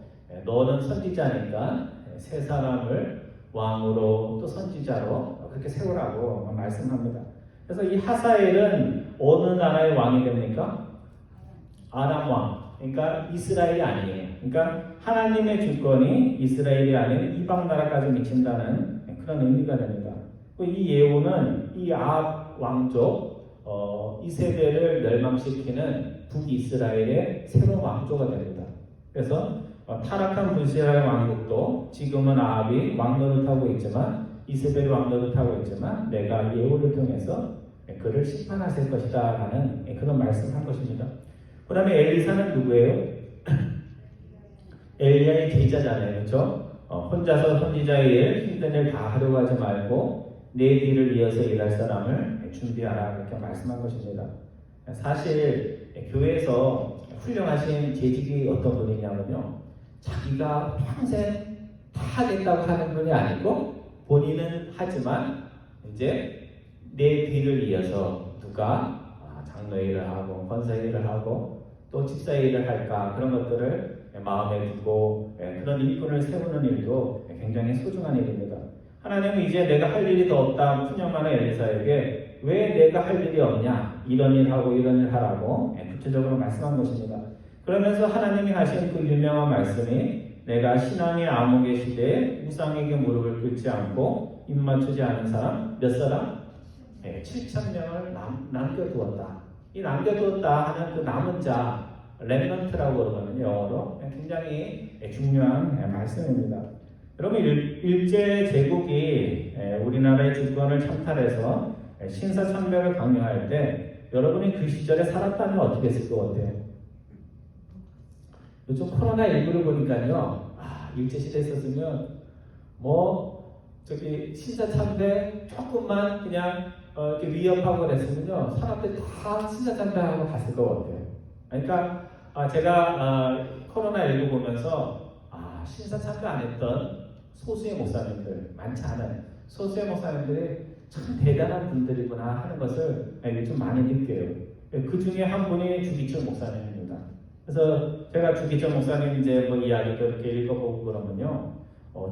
너는 선지자니까 세 사람을 왕으로 또 선지자로 그렇게 세우라고 말씀합니다. 그래서 이 하사엘은 어느 나라의 왕이 됩니까? 아람 왕. 그러니까 이스라엘이 아니에요. 그러니까 하나님의 주권이 이스라엘이 아닌 이방 나라까지 미친다는 그런 의미가 됩니다. 이 예후는 이 아합 왕족 이 세대를 멸망시키는 북이스라엘의 새로운 왕조가 됩니다. 그래서 타락한 불시라의 왕국도 지금은 아합이 왕노릇하고 있지만 이세벨 왕노릇 타고 있지만 내가 예후를 통해서 그를 심판하실 것이다 라는 그런 말씀을 한 것입니다. 그 다음에 엘리사는 누구예요? 엘리야의 제자잖아요. 그렇죠? 혼자서 선지자의 일, 힘든 일 다 하려고 하지 말고 내 뒤를 이어서 일할 사람을 준비하라 그렇게 말씀한 것입니다. 사실 교회에서 훌륭하신 재직이 어떤 분이냐면요, 자기가 평생 다 하겠다고 하는 분이 아니고 본인은 하지만 이제 내 뒤를 이어서 누가 장로 일을 하고 권사 일을 하고 또 집사 일을 할까 그런 것들을 마음에 두고 그런 일꾼을 세우는 일도 굉장히 소중한 일입니다. 하나님은 이제 내가 할 일이 더 없다 푸념하는 엘리사에게 왜 내가 할 일이 없냐, 이런 일 하고 이런 일 하라고 구체적으로 말씀한 것입니다. 그러면서 하나님이 하신 그 유명한 말씀이 내가 신앙의 암흑의 시대에 우상에게 무릎을 꿇지 않고 입 맞추지 않은 사람 몇 사람? 7,000명을 남겨두었다. 이 남겨두었다 하는 그 남은 자 렘넌트라고 그러거든요. 영어로. 굉장히 중요한 말씀입니다. 여러분, 일제 제국이 우리나라의 주권을 창탈해서 신사참배를 강요할 때 여러분이 그 시절에 살았다면 어떻게 했을 것 같아요? 요즘 코로나19를 보니까요, 일제시대에 있었으면 신사참배 조금만 그냥 이렇게 위협하고 그랬으면요, 사람들이 다 신사참배하고 갔을 것 같아요. 그러니까 제가 코로나19 보면서 신사참배 안 했던 소수의 목사님들, 많지 않은 소수의 목사님들이 참 대단한 분들이구나 하는 것을 요즘 많이 느껴요. 그 중에 한 분이 주기철 목사님입니다. 그래서 제가 주기철 목사님 이제 이야기도 이렇게 읽어보고 그러면요,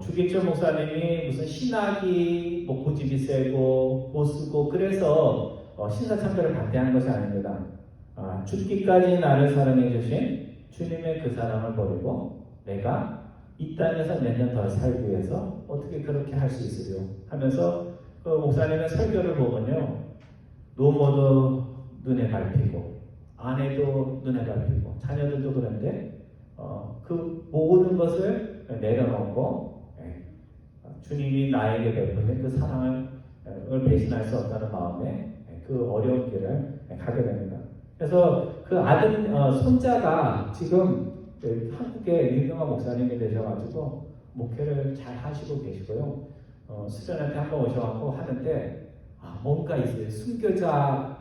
주기철 목사님이 무슨 신학이 고집이 세고 보수고 그래서 신사참배를 반대하는 것이 아닙니다. 죽기까지 나를 사랑해 주신 주님의 그 사랑을 버리고 내가 이 땅에서 몇 년 더 살기 위해서 어떻게 그렇게 할 수 있으려 하면서 그 목사님의 설교를 보면요, 노모도 눈에 밟히고 아내도 눈에 밟히고 자녀들도 그런데 그 모든 것을 내려놓고 주님이 나에게 베푸는 그 사랑을 배신할 수 없다는 마음에 그 어려운 길을 가게 됩니다. 그래서 그 아들 손자가 지금 한국의 유명한 목사님이 되셔가지고 목회를 잘 하시고 계시고요. 수련한테 한번 오셔갖고 하는데 뭔가 있어요. 순교자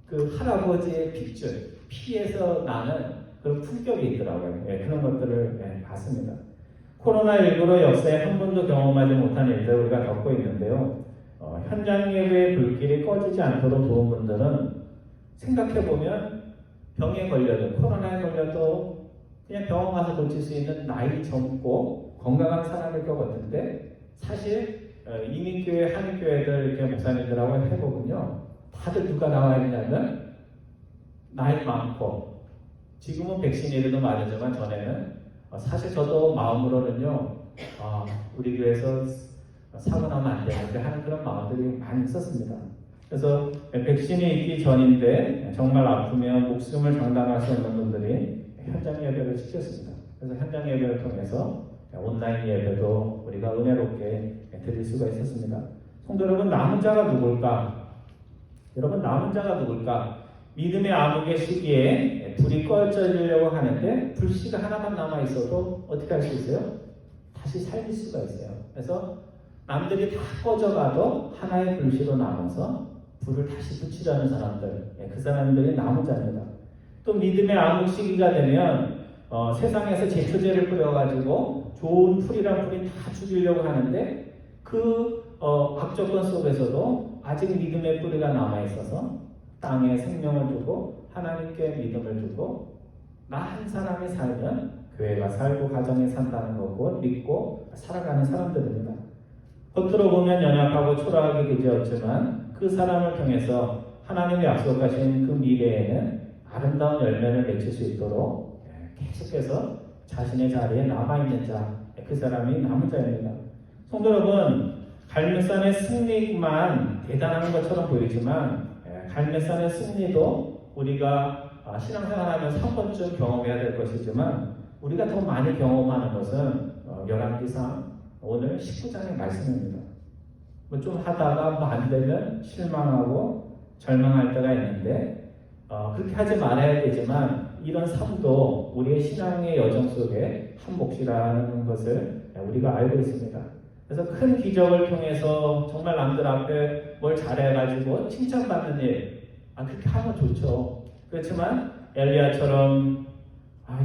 그 할아버지의 핏줄, 피에서 나는 그런 품격이 있더라고요. 그런 것들을 봤습니다. 코로나19로 역사에 한 번도 경험하지 못한 일들 우리가 겪고 있는데요. 현장 예배의 불길이 꺼지지 않도록 도운 분들은 생각해보면 병에 걸려도, 코로나에 걸려도 그냥 병원 가서 고칠 수 있는 나이 젊고 건강한 사람일 것 같은데, 사실 이민교회, 한인교회들 이렇게 목사님들하고 해보면요, 다들 누가 나와 있냐면 나이 많고, 지금은 백신이라도 맞았지만 전에는 사실 저도 마음으로는요, 우리 교회에서 사고 나면 안 되는데 하는 그런 마음들이 많이 있었습니다. 그래서 백신이 있기 전인데 정말 아프면 목숨을 장담할 수 없는 분들이 현장 예배를 지켰습니다. 그래서 현장 예배를 통해서 온라인 예배도 우리가 은혜롭게 드릴 수가 있었습니다. 성도 여러분, 남은 자가 누굴까? 여러분, 남은 자가 누굴까? 믿음의 암흑의 시기에 불이 꺼져지려고 하는데 불씨가 하나만 남아 있어도 어떻게 할 수 있어요? 다시 살릴 수가 있어요. 그래서 남들이 다 꺼져가도 하나의 불씨로 남아서 불을 다시 붙이려는 사람들, 그 사람들이 남은 자입니다. 또 믿음의 암흑 시기가 되면 세상에서 제초제를 뿌려가지고 좋은 풀이란 풀이 다 죽이려고 하는데 그 악조건 속에서도 아직 믿음의 뿌리가 남아있어서 땅에 생명을 두고 하나님께 믿음을 두고 나 한 사람이 살면 교회가 살고 가정이 산다는 거고 믿고 살아가는 사람들입니다. 겉으로 보면 연약하고 초라하게 그지없지만 그 사람을 통해서 하나님이 약속하신 그 미래에는 아름다운 열매를 맺힐 수 있도록 계속해서 자신의 자리에 남아있는 자, 그 사람이 남은 자입니다. 성도 여러분, 갈매산의 승리만 대단한 것처럼 보이지만 갈매산의 승리도 우리가 신앙생활하면서 한 번쯤 경험해야 될 것이지만 우리가 더 많이 경험하는 것은 열왕기상 오늘 19장의 말씀입니다. 뭐 좀 하다가 뭐 안 되면 실망하고 절망할 때가 있는데 그렇게 하지 말아야 되지만 이런 삶도 우리의 신앙의 여정 속에 한 몫이라는 것을 우리가 알고 있습니다. 그래서 큰 기적을 통해서 정말 남들 앞에 뭘 잘해가지고 칭찬받는 일, 그렇게 하면 좋죠. 그렇지만 엘리야처럼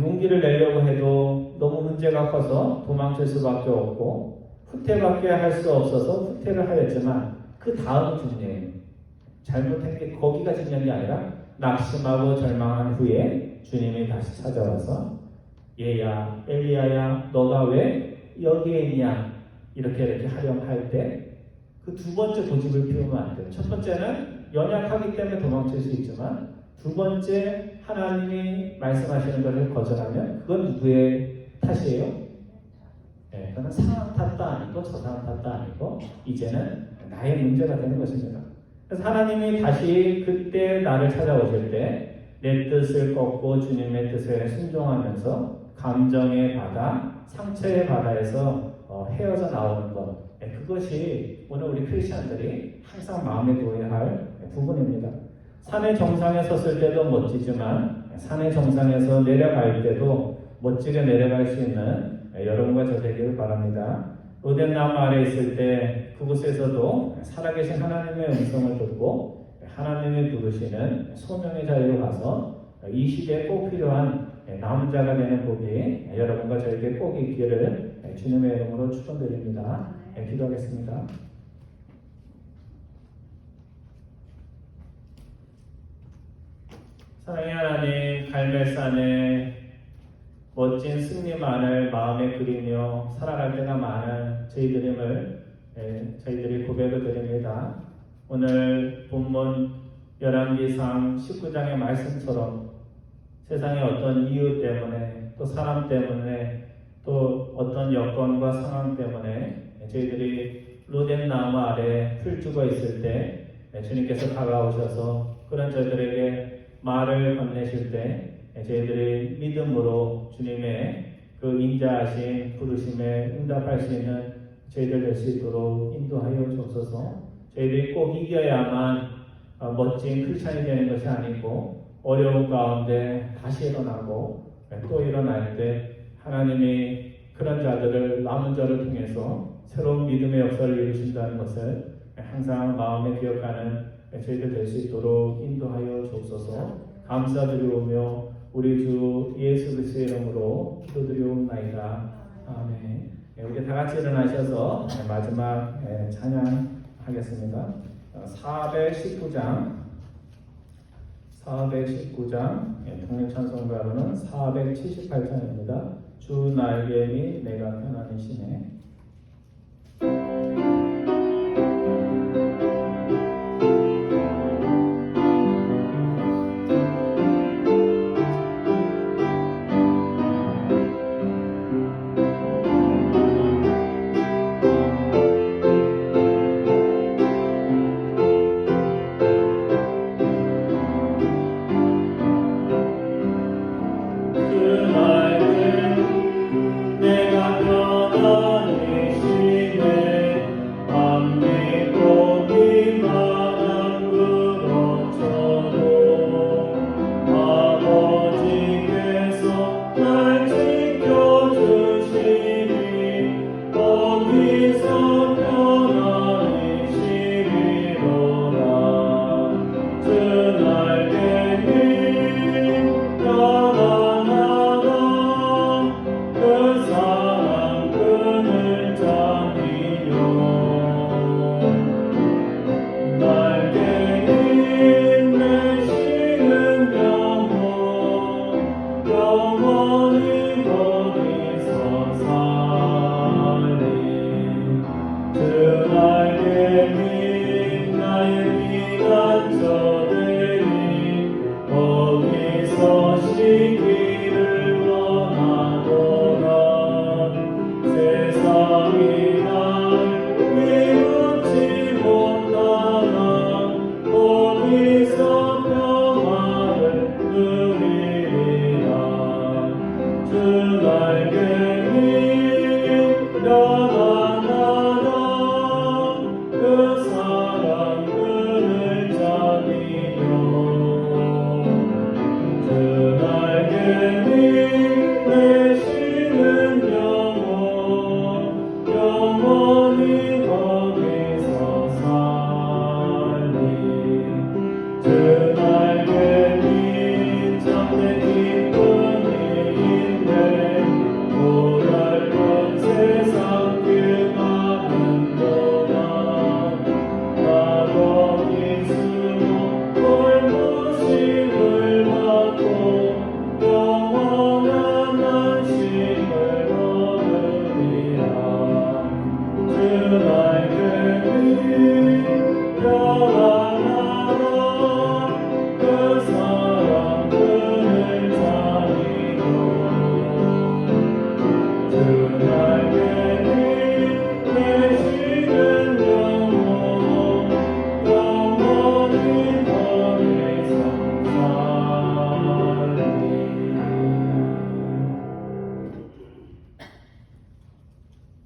용기를 내려고 해도 너무 문제가 커서 도망칠 수밖에 없고 후퇴밖에 할 수 없어서 후퇴를 하였지만 그 다음 중에 잘못한 게 거기가 중요한 게 아니라 낙심하고 절망한 후에 주님이 다시 찾아와서 얘야 엘리야야 너가 왜 여기에 있냐 이렇게 하렴 할 때 그 두 번째 고집을 피우면 안 돼요. 첫 번째는 연약하기 때문에 도망칠 수 있지만 두 번째 하나님이 말씀하시는 것을 거절하면 그건 누구의 탓이에요? 네, 그건 상황 탓도 아니고 저 사람 탓도 아니고 이제는 나의 문제가 되는 것입니다. 그래서 하나님이 다시 그때 나를 찾아오실 때 내 뜻을 꺾고 주님의 뜻에 순종하면서 감정의 바다, 상처의 바다에서 헤어져 나오는 것 그것이 오늘 우리 크리스천들이 항상 마음에 두어야 할 부분입니다. 산의 정상에 섰을 때도 멋지지만 산의 정상에서 내려갈 때도 멋지게 내려갈 수 있는 여러분과 저 되기를 바랍니다. 로덴나무 아래 있을 때 그곳에서도 살아계신 하나님의 음성을 듣고 하나님이 부르시는 소명의 자리로 가서 이 시대에 꼭 필요한 남자가 되는 복이 여러분과 저에게 꼭 있기를 주님의 이름으로 축원드립니다. 기도하겠습니다. 사랑의 하나님, 갈멜산에 멋진 승리만을 마음에 그리며 살아갈 때가 많은 저희들이 고백을 드립니다. 오늘 본문 열왕기상 19장의 말씀처럼 세상의 어떤 이유 때문에 또 사람 때문에 또 어떤 여건과 상황 때문에 저희들이 로뎀나무 아래 풀 죽어 있을 때 주님께서 다가오셔서 그런 저희들에게 말을 건네실 때 저희들이 믿음으로 주님의 그 인자하신 부르심에 응답할 수 있는 저희들 될 수 있도록 인도하여 주옵소서. 저희들이 꼭 이겨야만 멋진 크리스찬이 되는 것이 아니고 어려운 가운데 다시 일어나고 또 일어날 때 하나님이 그런 자들을 남은 자를 통해서 새로운 믿음의 역사를 이루신다는 것을 항상 마음에 기억하는 저희들 될 수 있도록 인도하여 주옵소서. 감사드리오며 우리 주 예수 그리스도의 이름으로 기도드리옵나이다. 아멘. 우리 다 같이 일어나셔서 마지막 찬양하겠습니다. 419장 통일찬송가로는 478장입니다. 주 나에게 니 내가 편안히 쉬네. 그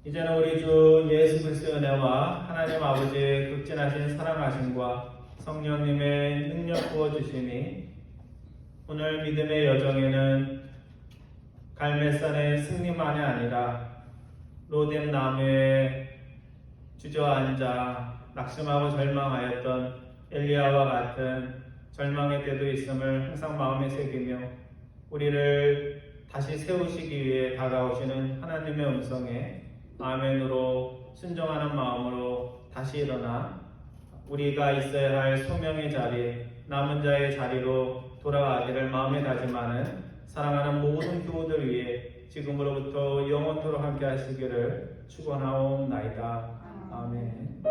이제는 우리 주 예수 그리스도의 은혜와 하나님 아버지의 극진하신 사랑하심과 성령님의 능력 부어주심이 오늘 믿음의 여정에는 갈멜산의 승리만이 아니라 로뎀 나무에 주저앉아 낙심하고 절망하였던 엘리야와 같은 절망의 때도 있음을 항상 마음에 새기며 우리를 다시 세우시기 위해 다가오시는 하나님의 음성에 아멘으로 순종하는 마음으로 다시 일어나 우리가 있어야 할 소명의 자리, 남은 자의 자리로 돌아가기를 마음에 다짐하는 사랑하는 모든 교우들 위해 지금으로부터 영원토록 함께 하시기를 축원하옵나이다. 아멘.